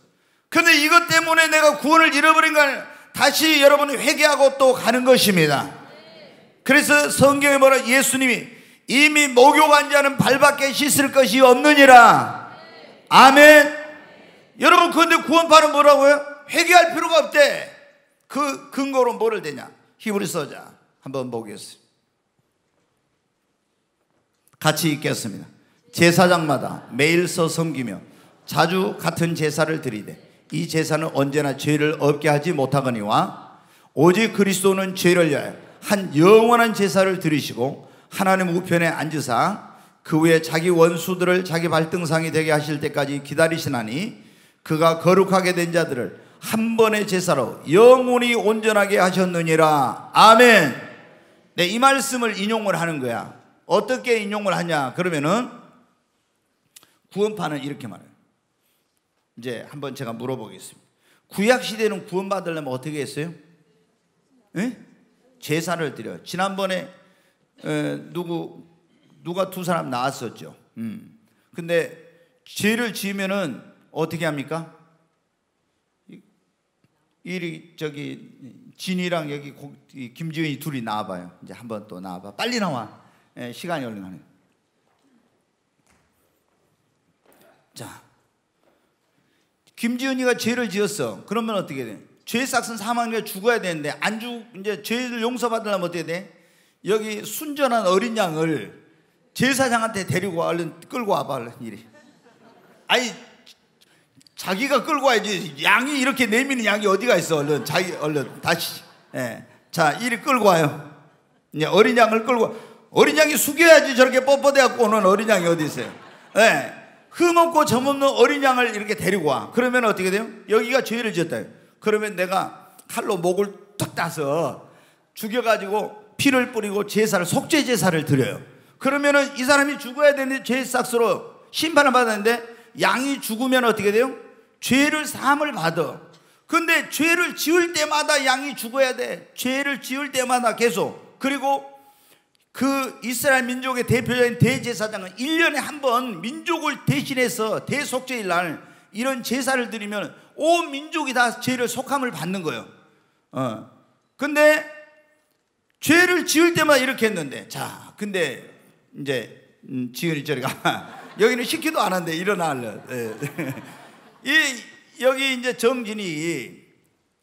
근데 이것 때문에 내가 구원을 잃어버린 걸 다시 여러분이 회개하고 또 가는 것입니다. 그래서 성경에 뭐라, 예수님이 이미 목욕한 자는 발밖에 씻을 것이 없느니라. 아멘. 여러분, 그런데 구원파는 뭐라고요? 회개할 필요가 없대. 그 근거로 뭐를 대냐? 히브리서자 한번 보겠습니다. 같이 읽겠습니다. 제사장마다 매일 섬기며 자주 같은 제사를 드리되 이 제사는 언제나 죄를 없게 하지 못하거니와 오직 그리스도는 죄를 위하여 한 영원한 제사를 드리시고 하나님 우편에 앉으사 그 후에 자기 원수들을 자기 발등상이 되게 하실 때까지 기다리시나니 그가 거룩하게 된 자들을 한 번의 제사로 영원히 온전하게 하셨느니라. 아멘. 네, 이 말씀을 인용을 하는 거야. 어떻게 인용을 하냐 그러면은 구원파는 이렇게 말해요. 이제 한번 제가 물어보겠습니다. 구약시대는 구원받으려면 어떻게 했어요? 에? 제사를 드려요. 지난번에 누가 두 사람 나왔었죠. 근데 죄를 지으면은 어떻게 합니까? 진이랑 여기 김지은이 둘이 나와봐요. 이제 한번 또 나와봐. 빨리 나와. 시간이 얼른 가네. 자, 김지은이가 죄를 지었어. 그러면 어떻게 돼? 죄 삭은 사망자가 죽어야 되는데 이제 죄를 용서받으려면 어떻게 돼? 여기 순전한 어린 양을 제사장한테 데리고 와. 얼른 끌고 와봐. 얼른 이리. 아니, 자기가 끌고 와야지. 양이 이렇게 내미는 양이 어디가 있어? 얼른 얼른 다시. 자, 이리 끌고 와요. 이제 어린 양을 끌고 와. 어린 양이 숙여야지 저렇게 뻣뻣해갖고 오는 어린 양이 어디 있어요? 흠없고 점없는 어린 양을 이렇게 데리고 와. 그러면 어떻게 돼요? 여기가 죄를 지었다. 그러면 내가 칼로 목을 툭 따서 죽여가지고 피를 뿌리고 제사를 속죄 제사를 드려요. 그러면은 이 사람이 죽어야 되는데 죄 삭스로 심판을 받았는데 양이 죽으면 어떻게 돼요? 죄를 사함을 받아. 근데 죄를 지을 때마다 양이 죽어야 돼. 죄를 지을 때마다 계속. 그리고 그 이스라엘 민족의 대표자인 대제사장은 1년에 한 번 민족을 대신해서 대속죄일 날 이런 제사를 드리면 온 민족이 다 죄를 속함을 받는 거예요. 근데 죄를 지을 때마다 이렇게 했는데, 자, 근데 이제 지은이 저리 가. 여기는 시키도 안 한대. 일어나려. 여기 이제 정진이,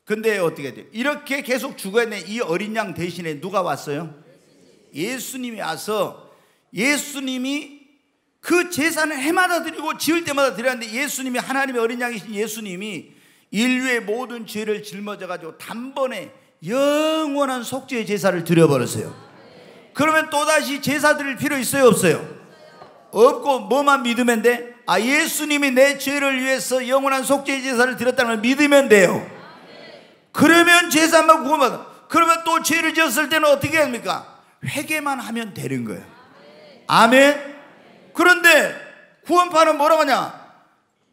근데 어떻게 돼요? 이렇게 계속 죽어야 돼. 이 어린 양 대신에 누가 왔어요? 예수님이 와서, 예수님이 그 제사는 해마다 드리고 지을 때마다 드렸는데, 예수님이, 하나님의 어린 양이신 예수님이 인류의 모든 죄를 짊어져 가지고 단번에 영원한 속죄의 제사를 드려버렸어요. 그러면 또다시 제사 드릴 필요 있어요, 없어요? 없고 뭐만 믿으면 돼? 아, 예수님이 내 죄를 위해서 영원한 속죄의 제사를 드렸다는 걸 믿으면 돼요. 그러면 제사만 구원받아. 그러면 또 죄를 지었을 때는 어떻게 합니까? 회개만 하면 되는 거예요. 아멘. 그런데 구원파는 뭐라고 하냐?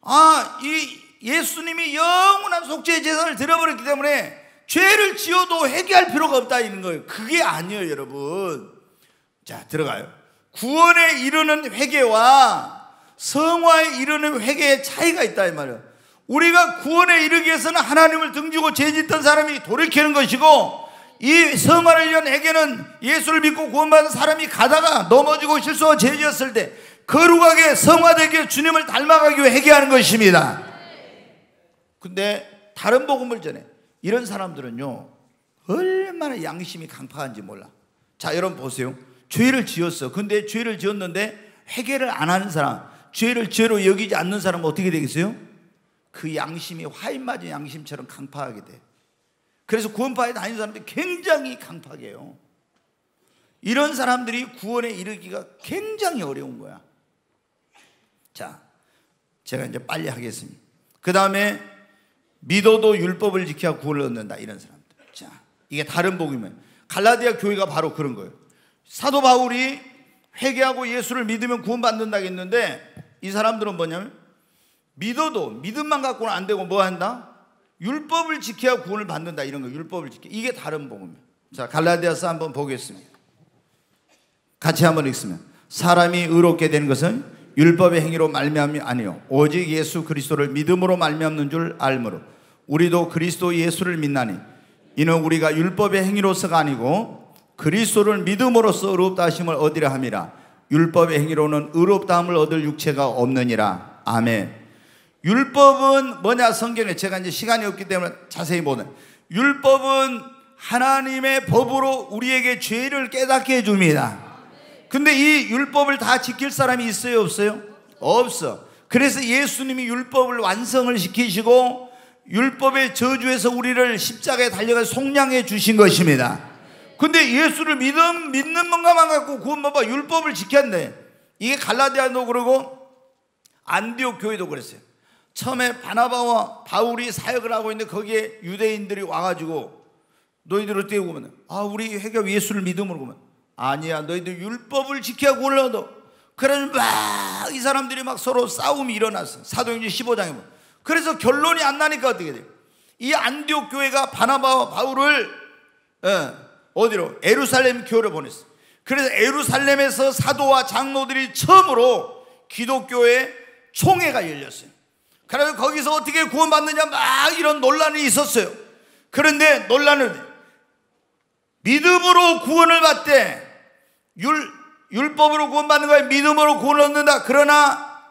아, 이 예수님이 영원한 속죄의 제사를 드려버렸기 때문에 죄를 지어도 회개할 필요가 없다 이런 거예요. 그게 아니에요, 여러분. 자, 들어가요. 구원에 이르는 회개와 성화에 이르는 회개의 차이가 있다 이 말이에요. 우리가 구원에 이르기 위해서는 하나님을 등지고 죄짓던 사람이 돌이키는 것이고, 이 성화를 위한 회개는 예수를 믿고 구원받은 사람이 가다가 넘어지고 실수하고 죄지었을 때 거룩하게 성화되기 위해 주님을 닮아가기 위해 회개하는 것입니다. 근데 다른 복음을 전해 이런 사람들은요, 얼마나 양심이 강팍한지 몰라. 자, 여러분 보세요. 죄를 지었어. 근데 죄를 지었는데 회개를 안 하는 사람, 죄를 죄로 여기지 않는 사람은 어떻게 되겠어요? 그 양심이 화인 맞은 양심처럼 강팍하게 돼. 그래서 구원파에 다니는 사람들이 굉장히 강팍해요. 이런 사람들이 구원에 이르기가 굉장히 어려운 거야. 자, 제가 이제 빨리 하겠습니다. 그 다음에 믿어도 율법을 지켜야 구원을 얻는다, 이런 사람들. 자, 이게 다른 복음이에요. 갈라디아 교회가 바로 그런 거예요. 사도 바울이 회개하고 예수를 믿으면 구원받는다고 했는데, 이 사람들은 뭐냐면 믿어도 믿음만 갖고는 안 되고 뭐 한다? 율법을 지켜야 구원을 받는다, 이런 거. 율법을 지켜. 이게 다른 복음이에요. 자, 갈라디아서 한번 보겠습니다. 같이 한번 읽습니다. 사람이 의롭게 되는 것은 율법의 행위로 말미암이 아니요 오직 예수 그리스도를 믿음으로 말미암는 줄 알므로 우리도 그리스도 예수를 믿나니 이는 우리가 율법의 행위로서가 아니고 그리스도를 믿음으로써 의롭다 하심을 얻으려 함이라. 율법의 행위로는 의롭다함을 얻을 육체가 없느니라. 아멘. 율법은 뭐냐? 성경에 제가 이제 시간이 없기 때문에 자세히 보는, 율법은 하나님의 법으로 우리에게 죄를 깨닫게 해줍니다. 근데 이 율법을 다 지킬 사람이 있어요, 없어요? 없어. 그래서 예수님이 율법을 완성을 시키시고 율법의 저주에서 우리를 십자가에 달려가서 속량해 주신 것입니다. 근데 예수를 믿는 것만 갖고 구원받아 율법을 지켰네. 이게 갈라디아도 그러고 안디옥 교회도 그랬어요. 처음에 바나바와 바울이 사역을 하고 있는데 거기에 유대인들이 와가지고 너희들 어떻게 보면, 아, 우리 회개 예수를 믿음으로 보면, 아니야, 너희들 율법을 지켜야 구원을 얻어. 그래서 막 이 사람들이 막 서로 싸움이 일어났어. 사도행전 15장에 보면. 그래서 결론이 안 나니까 어떻게 돼요? 이 안디옥 교회가 바나바와 바울을 어디로? 예루살렘 교회로 보냈어. 그래서 예루살렘에서 사도와 장로들이 처음으로 기독교의 총회가 열렸어요. 그래서 거기서 어떻게 구원받느냐 막 이런 논란이 있었어요. 그런데 논란은 믿음으로 구원을 받되, 율법으로 구원받는 거야. 믿음으로 구원을 얻는다. 그러나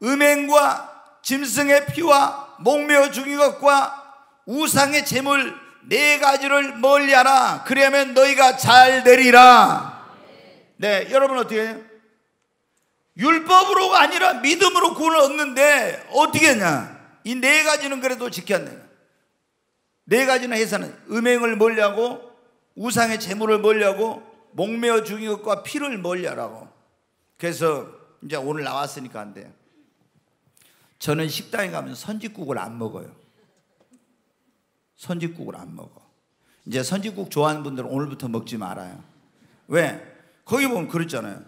음행과 짐승의 피와 목매어 죽인 것과 우상의 제물 네 가지를 멀리하라. 그리하면 너희가 잘 되리라. 네, 여러분 어떻게 해요? 율법으로가 아니라 믿음으로 구원을 얻는데 어떻게 했냐? 이 네 가지는 그래도 지켰네. 네 가지는 해서는 음행을 멀리하고 우상의 제물을 멀리하고 목매어 죽인 것과 피를 멀리하라고. 그래서 이제 오늘 나왔으니까 안 돼요. 저는 식당에 가면 선짓국을 안 먹어요. 선짓국을 안 먹어. 이제 선짓국 좋아하는 분들은 오늘부터 먹지 말아요. 왜? 거기 보면 그렇잖아요.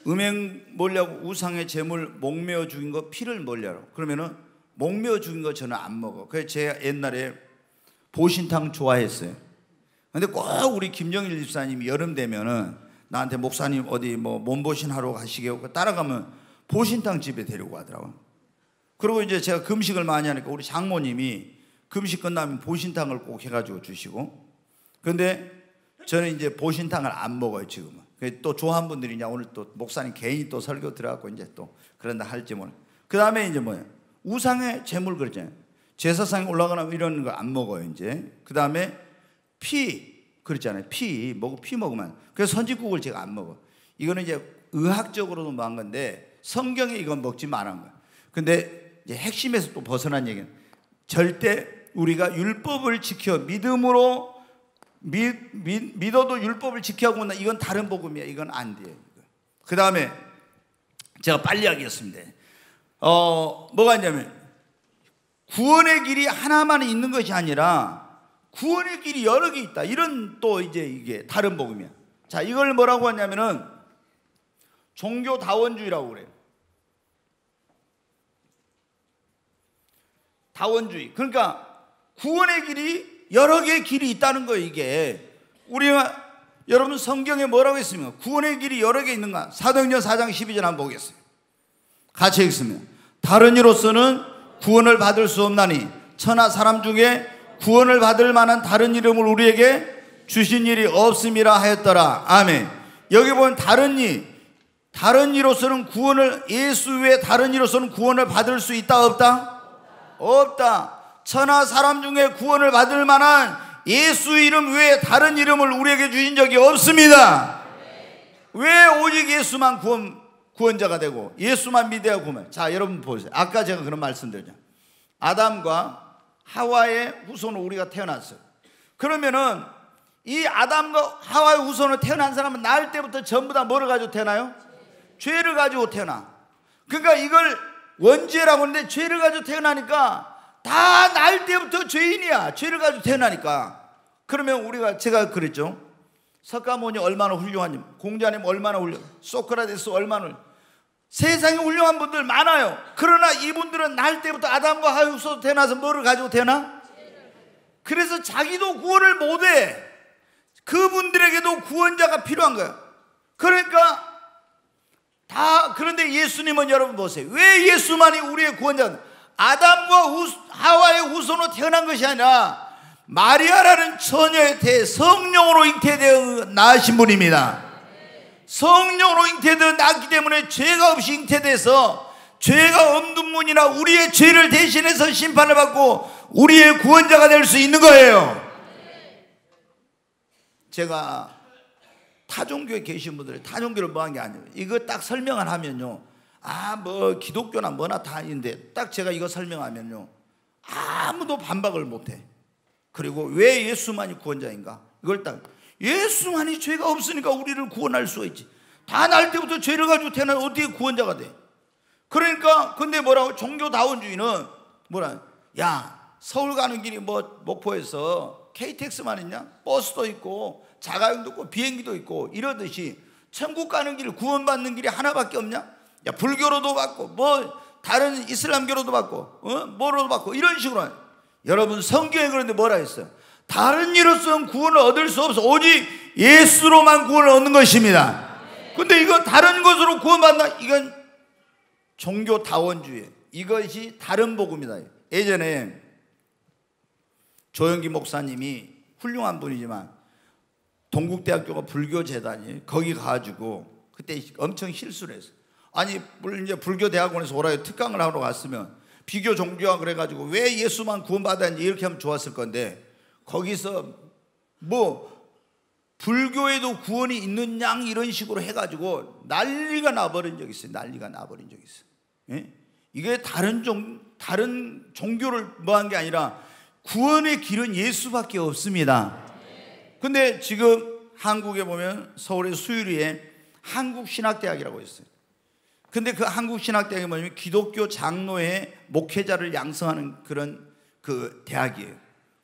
음행 먹으려고 우상의 제물 목매어 죽인 거 피를 먹으려고 그러면은 목매어 죽인 거 저는 안 먹어. 그래서 제가 옛날에 보신탕 좋아했어요. 근데 꼭 우리 김정일 집사님이 여름 되면은 나한테 목사님 어디 뭐 몸보신 하러 가시게 하고 따라가면 보신탕 집에 데리고 가더라고요. 그리고 이제 제가 금식을 많이 하니까 우리 장모님이 금식 끝나면 보신탕을 꼭 해가지고 주시고, 그런데 저는 이제 보신탕을 안 먹어요 지금은. 또 좋아하는 분들이냐 오늘 또 목사님 개인이 또 설교 들어갖고 이제 또 그런다 할지 모르. 그 다음에 이제 뭐예요? 우상의 제물 그러잖아요. 제사상에 올라가면 이런 거 안 먹어요 이제. 그 다음에 피 그렇잖아요. 피 먹으면. 그래서 선지국을 제가 안 먹어. 이거는 이제 의학적으로도 뭐한 건데 성경에 이건 먹지 말한 거야. 근데 이제 핵심에서 또 벗어난 얘기는 절대 우리가 율법을 지켜 믿음으로 믿어도 율법을 지켜하고 있나, 이건 다른 복음이야. 이건 안 돼요. 그 다음에 제가 빨리 하겠습니다. 뭐가 있냐면 구원의 길이 하나만 있는 것이 아니라 구원의 길이 여러 개 있다. 이런 또 이제 이게 다른 복음이야. 자, 이걸 뭐라고 하냐면은 종교다원주의라고 그래요. 다원주의. 그러니까 구원의 길이 여러 개의 길이 있다는 거예요. 이게 우리가 여러분 성경에 뭐라고 했습니까? 구원의 길이 여러 개 있는가? 사도행전 4장 12절 한번 보겠습니다. 같이 읽습니다. 다른 이로서는 구원을 받을 수 없나니 천하 사람 중에 구원을 받을 만한 다른 이름을 우리에게 주신 일이 없음이라 하였더라. 아멘. 여기 보면 다른 이로서는 구원을, 예수 외에 다른 이로서는 구원을 받을 수 있다 없다? 없다. 천하 사람 중에 구원을 받을 만한 예수 이름 외에 다른 이름을 우리에게 주신 적이 없습니다. 왜 오직 예수만 구원자가 되고 예수만 믿어야 구원. 자, 여러분 보세요. 아까 제가 그런 말씀드렸죠. 아담과 하와의 후손으로 우리가 태어났어요. 그러면은 이 아담과 하와의 후손으로 태어난 사람은 낳을 때부터 전부 다 뭐를 가지고 태어나요? 죄를 가지고 태어나. 그러니까 이걸 원죄라고 하는데 죄를 가지고 태어나니까 다 낳을 때부터 죄인이야. 죄를 가지고 태어나니까. 그러면 우리가, 제가 그랬죠. 석가모니 얼마나 훌륭하니, 공자님 얼마나 훌륭, 소크라테스 얼마나 훌륭. 세상에 훌륭한 분들 많아요. 그러나 이분들은 낳을 때부터 아담과 하와 후손으로 태어나서 뭐를 가지고 태어나? 그래서 자기도 구원을 못해. 그분들에게도 구원자가 필요한 거야. 그러니까 그런데 예수님은 여러분 보세요. 왜 예수만이 우리의 구원자가? 아담과 하와의 후손으로 태어난 것이 아니라 마리아라는 처녀에 대해 성령으로 잉태되어 낳으신 분입니다. 성령으로 잉태되어 낳기 때문에 죄가 없이 잉태돼서 죄가 없는 분이나 우리의 죄를 대신해서 심판을 받고 우리의 구원자가 될 수 있는 거예요. 제가 타종교에 계신 분들, 타종교를 뭐 한 게 아니에요. 이거 딱 설명을 하면요, 뭐 기독교나 뭐나 다 있는데 딱 제가 이거 설명하면요 아무도 반박을 못해. 그리고 왜 예수만이 구원자인가? 이걸 딱 예수만이 죄가 없으니까 우리를 구원할 수가 있지. 다 날 때부터 죄를 가지고 태어나면 어떻게 구원자가 돼? 그러니까 근데 뭐라고? 종교다원주의는 뭐라? 야, 서울 가는 길이 뭐 목포에서 KTX만 있냐? 버스도 있고 자가용도 있고 비행기도 있고 이러듯이 천국 가는 길, 구원받는 길이 하나밖에 없냐? 야, 불교로도 받고 뭐 다른 이슬람교로도 받고 뭐로도 받고 이런 식으로. 여러분 성경에 그런데 뭐라 했어요? 다른 이로서는 구원을 얻을 수 없어. 오직 예수로만 구원을 얻는 것입니다. 근데 이거 다른 것으로 구원받나? 이건 종교다원주의. 이것이 다른 복음이다. 예전에 조영기 목사님이 훌륭한 분이지만 동국대학교가 불교재단이에요. 거기 가가지고 그때 엄청 실수를 했어요. 아니 이제 불교대학원에서 오라에 특강을 하러 갔으면 비교 종교화 그래가지고 왜 예수만 구원받았는지 이렇게 하면 좋았을 건데 거기서 뭐 불교에도 구원이 있는 양 이런 식으로 해가지고 난리가 나버린 적이 있어요. 난리가 나버린 적이 있어요. 예? 이게 다른 종교를 뭐 한 게 아니라 구원의 길은 예수밖에 없습니다. 근데 지금 한국에 보면 서울의 수유리에 한국신학대학이라고 있어요. 근데 그 한국신학대학이 뭐냐면 기독교 장로회 목회자를 양성하는 그런 그 대학이에요.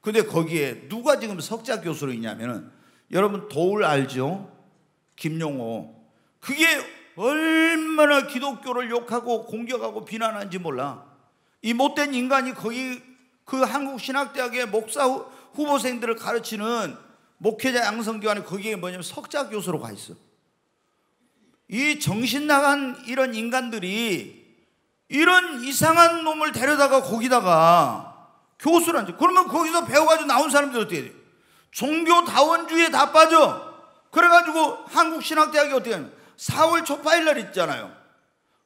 근데 거기에 누가 지금 석자 교수로 있냐면은 여러분 도울 알죠? 김용호. 그게 얼마나 기독교를 욕하고 공격하고 비난하는지 몰라. 이 못된 인간이 거기 그 한국신학대학의 목사 후보생들을 가르치는 목회자 양성교환에 거기에 뭐냐면 석자 교수로 가 있어. 이 정신 나간 이런 인간들이 이런 이상한 놈을 데려다가 거기다가 교수를 앉아. 그러면 거기서 배워가지고 나온 사람들이 어떻게 돼? 종교다원주의에 다 빠져. 그래가지고 한국신학대학이 어떻게 하냐면 4월 초파일날 있잖아요.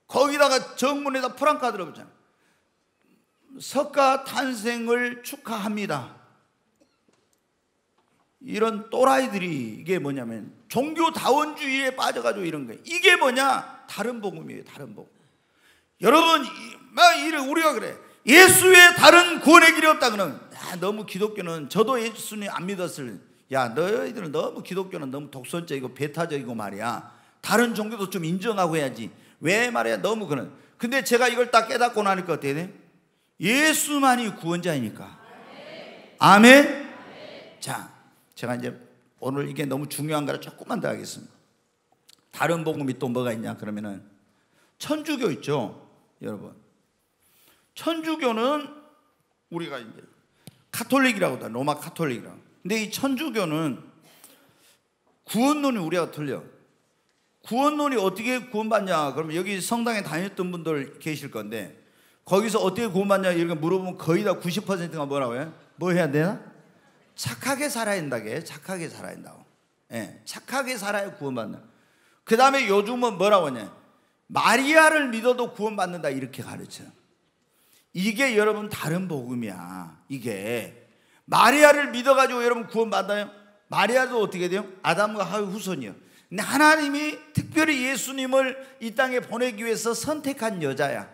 거기다가 정문에다 프랑카드를 붙잖아요. 석가 탄생을 축하합니다. 이런 또라이들이 이게 뭐냐면 종교다원주의에 빠져가지고 이런 거예요. 이게 뭐냐? 다른 복음이에요. 다른 복음. 여러분, 우리가 그래. 예수의 다른 구원의 길이 없다 그러면 너무 기독교는, 저도 예수님 안 믿었을, 야 너희들은 너무 기독교는 너무 독선적이고 배타적이고 말이야. 다른 종교도 좀 인정하고 해야지. 왜 말이야 너무 그런. 근데 제가 이걸 딱 깨닫고 나니까 어떻게 돼? 예수만이 구원자이니까. 아멘. 자, 제가 이제 오늘 이게 너무 중요한 거라 조금만 더 하겠습니다. 다른 복음이 또 뭐가 있냐 그러면은 천주교 있죠, 여러분. 천주교는 우리가 이제 카톨릭이라고 하다, 로마 카톨릭이라고. 근데 이 천주교는 구원론이 우리가 틀려. 구원론이 어떻게 구원받냐 그러면 여기 성당에 다녔던 분들 계실 건데 거기서 어떻게 구원받냐 이렇게 물어보면 거의 다 90%가 뭐라고 해요? 뭐 해야 되나? 착하게 살아야 된다게. 착하게 살아야 된다고. 예, 착하게 살아야 구원받는다. 그 다음에 요즘은 뭐라고 하냐, 마리아를 믿어도 구원받는다 이렇게 가르쳐. 이게 여러분 다른 복음이야. 이게 마리아를 믿어가지고 여러분 구원받아요? 마리아도 어떻게 돼요? 아담과 하위 후손이요. 근데 하나님이 특별히 예수님을 이 땅에 보내기 위해서 선택한 여자야.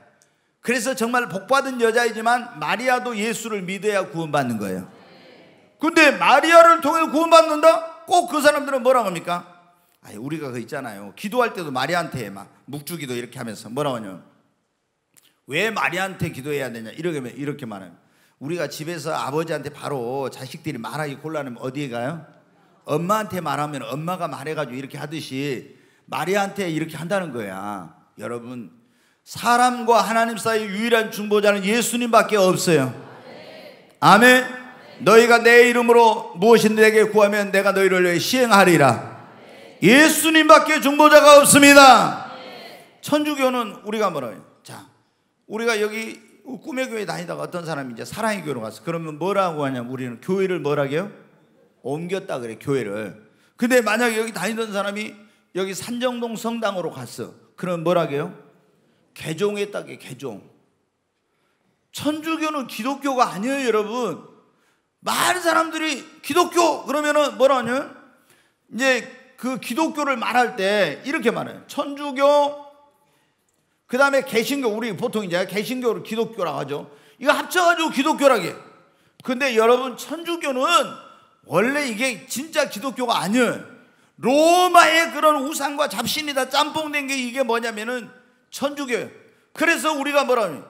그래서 정말 복받은 여자이지만 마리아도 예수를 믿어야 구원받는 거예요. 근데 마리아를 통해 구원받는다? 꼭 그 사람들은 뭐라고 합니까? 아니, 우리가 그 있잖아요. 기도할 때도 마리아한테 막 묵주기도 이렇게 하면서 뭐라고 하냐, 왜 마리아한테 기도해야 되냐 이렇게 말해요. 우리가 집에서 아버지한테 바로 자식들이 말하기 곤란하면 어디에 가요? 엄마한테 말하면 엄마가 말해가지고 이렇게 하듯이 마리아한테 이렇게 한다는 거야. 여러분, 사람과 하나님 사이 유일한 중보자는 예수님밖에 없어요. 아멘. 너희가 내 이름으로 무엇인지 내게 구하면 내가 너희를 위해 시행하리라. 예수님밖에 중보자가 없습니다. 천주교는 우리가 뭐라고 해요? 자, 우리가 여기 꿈의 교회 다니다가 어떤 사람이 이제 사랑의 교회로 갔어. 그러면 뭐라고 하냐면 우리는 교회를 뭐라고 해요? 옮겼다 그래, 교회를. 근데 만약에 여기 다니던 사람이 여기 산정동 성당으로 갔어. 그럼 뭐라고 해요? 개종했다 그래, 개종. 천주교는 기독교가 아니에요, 여러분. 많은 사람들이 기독교 그러면은 뭐라 하냐? 이제 그 기독교를 말할 때 이렇게 말해요. 천주교, 그 다음에 개신교, 우리 보통 이제 개신교를 기독교라고 하죠. 이거 합쳐가지고 기독교라고 해요. 근데 여러분, 천주교는 원래 이게 진짜 기독교가 아니에요. 로마의 그런 우상과 잡신이 다 짬뽕된 게 이게 뭐냐면은 천주교예요. 그래서 우리가 뭐라 하냐,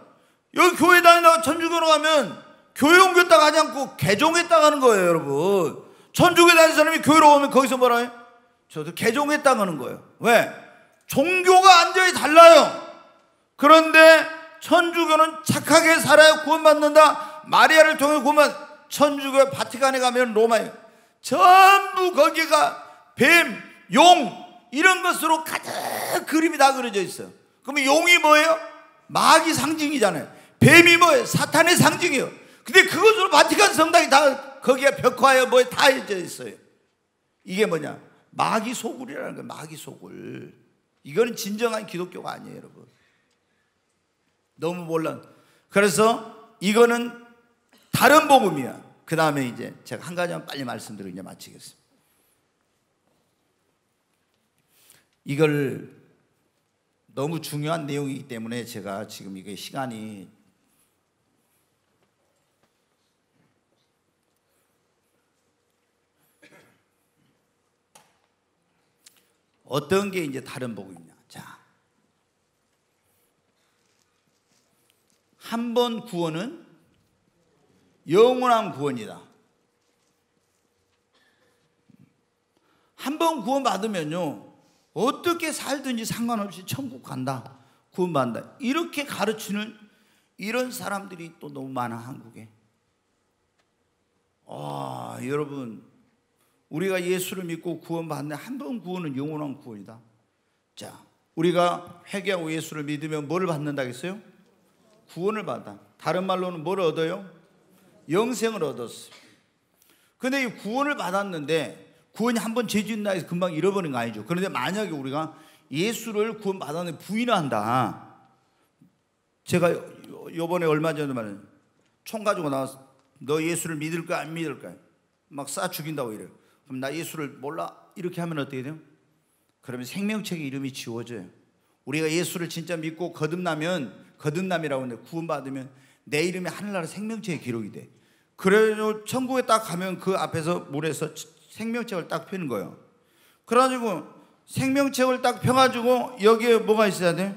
여기 교회 다니다가 천주교로 가면 교회 옮겼다가 하지 않고 개종했다가 하는 거예요, 여러분. 천주교 다니는 사람이 교회로 오면 거기서 뭐라 해요? 저도 개종했다가 하는 거예요. 왜? 종교가 완전히 달라요. 그런데 천주교는 착하게 살아야 구원받는다. 마리아를 통해 구원받는다. 천주교 바티칸에 가면 로마에 전부 거기가 뱀, 용 이런 것으로 가득 그림이 다 그려져 있어요. 그러면 용이 뭐예요? 마귀 상징이잖아요. 뱀이 뭐예요? 사탄의 상징이에요. 근데 그것으로 바티칸 성당이 다 거기에 벽화에 뭐에 다 해져 있어요. 이게 뭐냐? 마귀 소굴이라는 거예요. 마귀 소굴. 이거는 진정한 기독교가 아니에요, 여러분. 너무 몰라. 그래서 이거는 다른 복음이야. 그 다음에 이제 제가 한 가지만 빨리 말씀드리고 이제 마치겠습니다. 이걸 너무 중요한 내용이기 때문에 제가 지금 이게 시간이 어떤 게 이제 다른 복음이냐. 자, 한 번 구원은 영원한 구원이다. 한 번 구원 받으면요, 어떻게 살든지 상관없이 천국 간다, 구원받는다, 이렇게 가르치는 이런 사람들이 또 너무 많아, 한국에. 여러분, 우리가 예수를 믿고 구원받는데 한 번 구원은 영원한 구원이다. 자, 우리가 회개하고 예수를 믿으면 뭐를 받는다겠어요? 구원을 받아. 다른 말로는 뭘 얻어요? 영생을 얻었어요. 근데 이 구원을 받았는데 구원이 한 번 죄 짓는다 해서 금방 잃어버린 거 아니죠. 그런데 만약에 우리가 예수를 구원받았는데 부인한다. 제가 요번에 얼마 전에 말했는데 총 가지고 나와서 너 예수를 믿을 거야 안 믿을 거야 막 쏴 죽인다고 이래요. 그럼 나 예수를 몰라 이렇게 하면 어떻게 돼요? 그러면 생명책의 이름이 지워져요. 우리가 예수를 진짜 믿고 거듭남이라고 하는데 구원받으면 내 이름이 하늘나라 생명책에 기록이 돼. 그래서 천국에 딱 가면 그 앞에서 물에서 생명책을 딱 펴는 거예요. 그래가지고 생명책을 딱 펴가지고 여기에 뭐가 있어야 돼?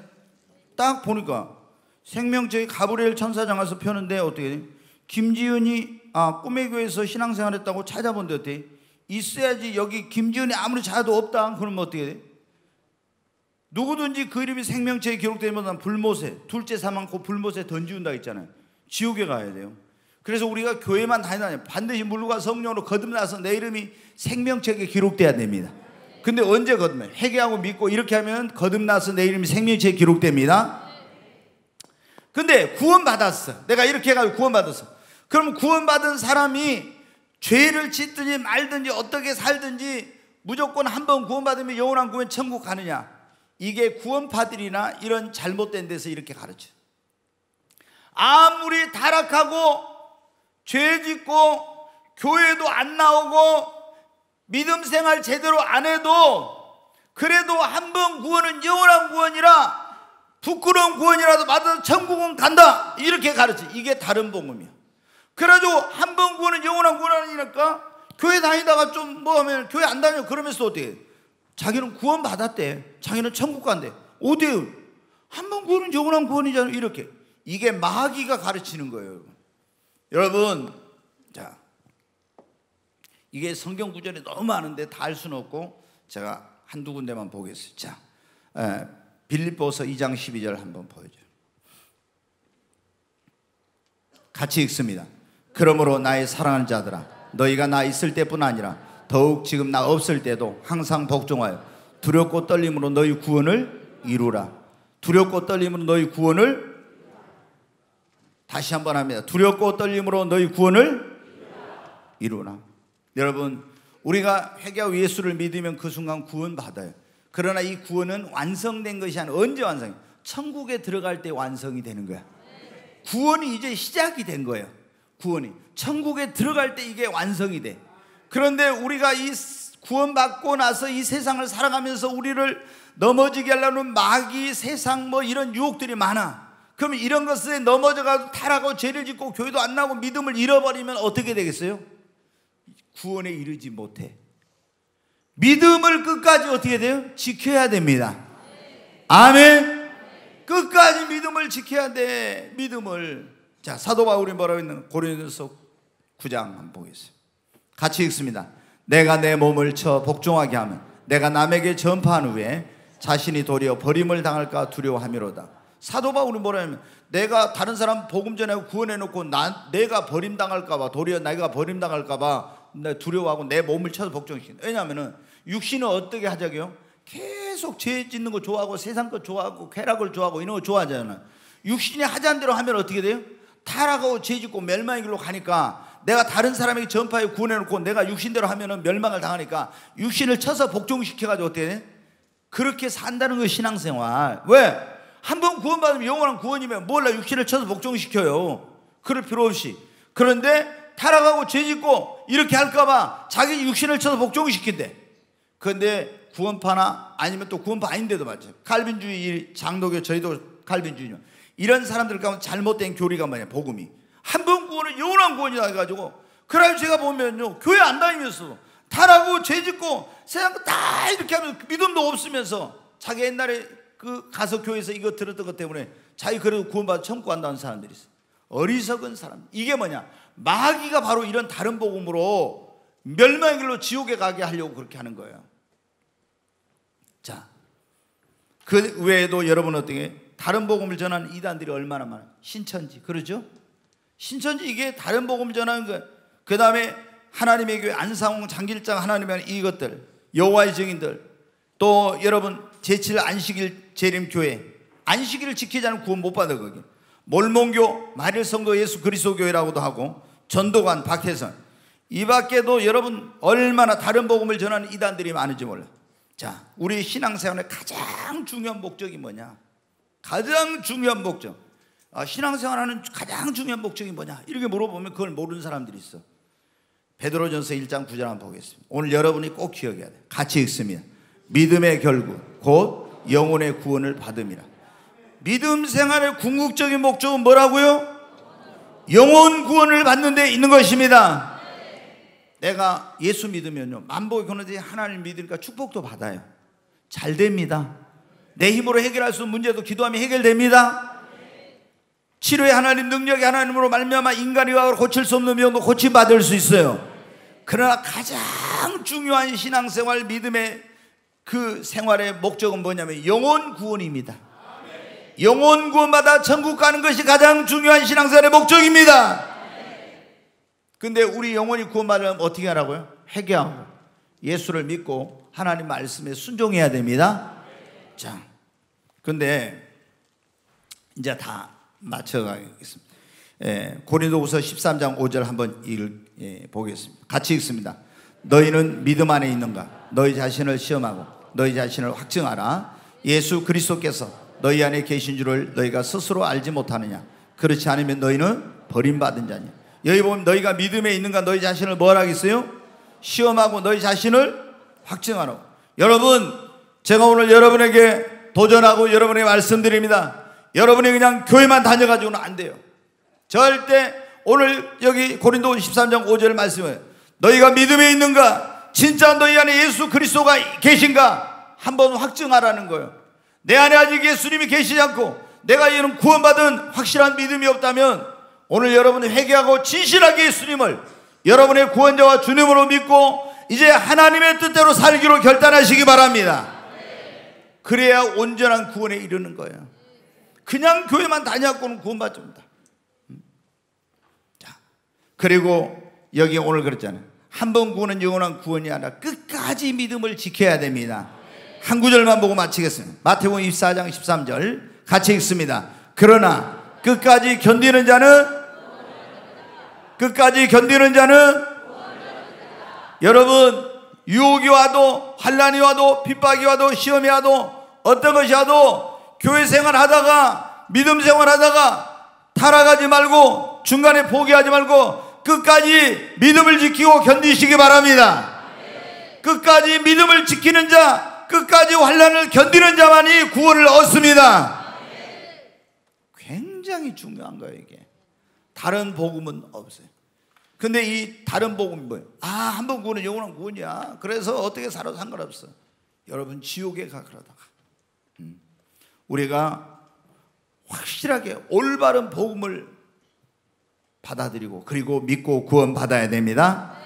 딱 보니까 생명책이 가브리엘 천사장 가서 펴는데 어떻게 돼? 김지은이 꿈의 교회에서 신앙생활 했다고 찾아본데 어때? 있어야지. 여기 김지은이 아무리 찾아도 없다. 그러면 어떻게 돼? 누구든지 그 이름이 생명체에 기록되면 불못에, 둘째 사망 곧 불못에 던지운다 했잖아요. 지옥에 가야 돼요. 그래서 우리가 교회만 다니다니 반드시 물과 성령으로 거듭나서 내 이름이 생명책에 기록돼야 됩니다. 근데 언제 거듭나요? 회개하고 믿고 이렇게 하면 거듭나서 내 이름이 생명책에 기록됩니다. 근데 구원받았어. 내가 이렇게 해가지고 구원받았어. 그럼 구원받은 사람이 죄를 짓든지 말든지 어떻게 살든지 무조건 한 번 구원받으면 영원한 구원 천국 가느냐? 이게 구원파들이나 이런 잘못된 데서 이렇게 가르쳐. 아무리 타락하고 죄 짓고 교회도 안 나오고 믿음 생활 제대로 안 해도 그래도 한 번 구원은 영원한 구원이라 부끄러운 구원이라도 받아서 천국은 간다, 이렇게 가르쳐. 이게 다른 복음이야. 그래가지고 한 번 구원은 영원한 구원이니까 교회 다니다가 좀 뭐 하면 교회 안 다녀 그러면서 어떻게 해? 자기는 구원 받았대. 자기는 천국 간대. 어때요? 한 번 구원은 영원한 구원이잖아요. 이렇게. 이게 마귀가 가르치는 거예요. 여러분, 자, 이게 성경 구절이 너무 많은데 다 알 수는 없고 제가 한두 군데만 보겠습니다. 자, 빌립보서 2장 12절 한번 보여줘요. 같이 읽습니다. 그러므로 나의 사랑하는 자들아, 너희가 나 있을 때뿐 아니라 더욱 지금 나 없을 때도 항상 복종하여 두렵고 떨림으로 너희 구원을 이루라. 두렵고 떨림으로 너희 구원을, 다시 한번 합니다. 두렵고 떨림으로 너희 구원을 이루라. 여러분, 우리가 회개하고 예수를 믿으면 그 순간 구원 받아요. 그러나 이 구원은 완성된 것이 아니라 언제 완성이? 천국에 들어갈 때 완성이 되는 거야. 구원이 이제 시작이 된 거예요. 구원이 천국에 들어갈 때 이게 완성이 돼. 그런데 우리가 이 구원받고 나서 이 세상을 살아가면서 우리를 넘어지게 하려는 마귀, 세상 뭐 이런 유혹들이 많아. 그러면 이런 것에 넘어져가지고 타락하고 죄를 짓고 교회도 안 나오고 믿음을 잃어버리면 어떻게 되겠어요? 구원에 이르지 못해. 믿음을 끝까지 어떻게 돼요? 지켜야 됩니다. 아멘. 끝까지 믿음을 지켜야 돼. 믿음을. 자, 사도 바울이 뭐라고 했는 고린도서 9장 한번 보겠습니다. 같이 읽습니다. 내가 내 몸을 쳐 복종하게 하면 내가 남에게 전파한 후에 자신이 도리어 버림을 당할까 두려워함이로다. 사도 바울이 뭐라 하면 내가 다른 사람 복음 전하고 구원해놓고 내가 버림당할까봐, 도리어 내가 버림당할까봐 두려워하고 내 몸을 쳐서 복종시킨다. 왜냐하면 육신은 어떻게 하자고요? 계속 죄 짓는 거 좋아하고 세상 거 좋아하고 쾌락을 좋아하고 이런 거 좋아하잖아요. 육신이 하자는 대로 하면 어떻게 돼요? 타락하고 죄 짓고 멸망의 길로 가니까, 내가 다른 사람에게 전파해 구원해놓고 내가 육신대로 하면 멸망을 당하니까 육신을 쳐서 복종시켜가지고 어떻게 돼? 그렇게 산다는 거 신앙생활. 왜? 한번 구원받으면 영원한 구원이면 몰라 육신을 쳐서 복종시켜요. 그럴 필요 없이. 그런데 타락하고 죄 짓고 이렇게 할까봐 자기 육신을 쳐서 복종시킨대. 그런데 구원파나 아니면 또 구원파 아닌데도 맞죠. 칼빈주의 장로교, 저희도 칼빈주의죠. 이런 사람들 가면 잘못된 교리가 뭐냐, 복음이 한 번 구원은 영원한 구원이다 해가지고, 그래서 제가 보면요, 교회 안 다니면서 타락하고 죄 짓고 세상 거 다 이렇게 하면 믿음도 없으면서 자기 옛날에 그 가서 교회에서 이거 들었던 것 때문에 자기 그래도 구원받아 천국 간다는 사람들이 있어. 어리석은 사람. 이게 뭐냐, 마귀가 바로 이런 다른 복음으로 멸망의 길로 지옥에 가게 하려고 그렇게 하는 거예요. 자, 그 외에도 여러분 어떻게 다른 복음을 전하는 이단들이 얼마나 많아요? 신천지, 그러죠? 신천지 이게 다른 복음을 전하는 거. 그 다음에 하나님의 교회 안상홍 장길장 하나님의 이것들, 여호와의 증인들, 또 여러분 제7 안식일 재림교회, 안식일을 지키지 않으면 구원 못 받아. 거기 몰몬교, 마릴성도 예수 그리스도 교회라고도 하고, 전도관 박혜선, 이 밖에도 여러분 얼마나 다른 복음을 전하는 이단들이 많은지 몰라. 자, 우리 신앙생활의 가장 중요한 목적이 뭐냐? 가장 중요한 목적, 신앙생활하는 가장 중요한 목적이 뭐냐? 이렇게 물어보면 그걸 모르는 사람들이 있어. 베드로전서 1장 9절 한번 보겠습니다. 오늘 여러분이 꼭 기억해야 돼. 같이 읽습니다. 믿음의 결국 곧 영혼의 구원을 받음이라. 믿음 생활의 궁극적인 목적은 뭐라고요? 영혼 구원을 받는 데 있는 것입니다. 내가 예수 믿으면요, 만복의 근원이 하나님 믿으니까 축복도 받아요. 잘 됩니다. 내 힘으로 해결할 수 없는 문제도 기도하면 해결됩니다. 치료의 하나님, 능력의 하나님으로 말미암아 인간의 의학으로 고칠 수 없는 병도 고침받을 수 있어요. 그러나 가장 중요한 신앙생활, 믿음의 그 생활의 목적은 뭐냐면 영혼 구원입니다. 영혼 구원받아 천국 가는 것이 가장 중요한 신앙생활의 목적입니다. 근데 우리 영혼이 구원받으려면 어떻게 하라고요? 회개하고 예수를 믿고 하나님 말씀에 순종해야 됩니다. 자, 근데 이제 다 맞춰가겠습니다. 고린도후서 13장 5절 한번 보겠습니다. 같이 읽습니다. 너희는 믿음 안에 있는가? 너희 자신을 시험하고 너희 자신을 확증하라. 예수 그리스도께서 너희 안에 계신 줄을 너희가 스스로 알지 못하느냐? 그렇지 않으면 너희는 버림받은 자냐? 여기 보면 너희가 믿음에 있는가? 너희 자신을 뭐라 하겠어요? 시험하고 너희 자신을 확증하라고. 여러분, 제가 오늘 여러분에게 도전하고 여러분에게 말씀드립니다. 여러분이 그냥 교회만 다녀가지고는 안 돼요. 절대. 오늘 여기 고린도 13장 5절 말씀을, 너희가 믿음에 있는가? 진짜 너희 안에 예수 그리스도가 계신가? 한번 확증하라는 거예요. 내 안에 아직 예수님이 계시지 않고 내가 이런 구원받은 확실한 믿음이 없다면 오늘 여러분이 회개하고 진실하게 예수님을 여러분의 구원자와 주님으로 믿고 이제 하나님의 뜻대로 살기로 결단하시기 바랍니다. 그래야 온전한 구원에 이르는 거예요. 그냥 교회만 다녀갖고는 구원받지 못합니다. 자, 그리고 여기 오늘 그랬잖아요. 한 번 구원은 영원한 구원이 아니라 끝까지 믿음을 지켜야 됩니다. 한 구절만 보고 마치겠습니다. 마태복음 24장 13절 같이 읽습니다. 그러나 끝까지 견디는 자는 여러분, 유혹이 와도 환난이 와도 핍박이 와도 시험이 와도 어떤 것이 와도 교회 생활하다가 믿음 생활하다가 타락하지 말고 중간에 포기하지 말고 끝까지 믿음을 지키고 견디시기 바랍니다. 끝까지 믿음을 지키는 자, 끝까지 환난을 견디는 자만이 구원을 얻습니다. 굉장히 중요한 거예요. 이게 다른 복음은 없어요. 근데 이 다른 복음이 뭐예요? 한 번 구원은 영원한 구원이야. 그래서 어떻게 살아도 상관없어. 여러분, 지옥에 가. 그러다가 우리가 확실하게 올바른 복음을 받아들이고 그리고 믿고 구원 받아야 됩니다.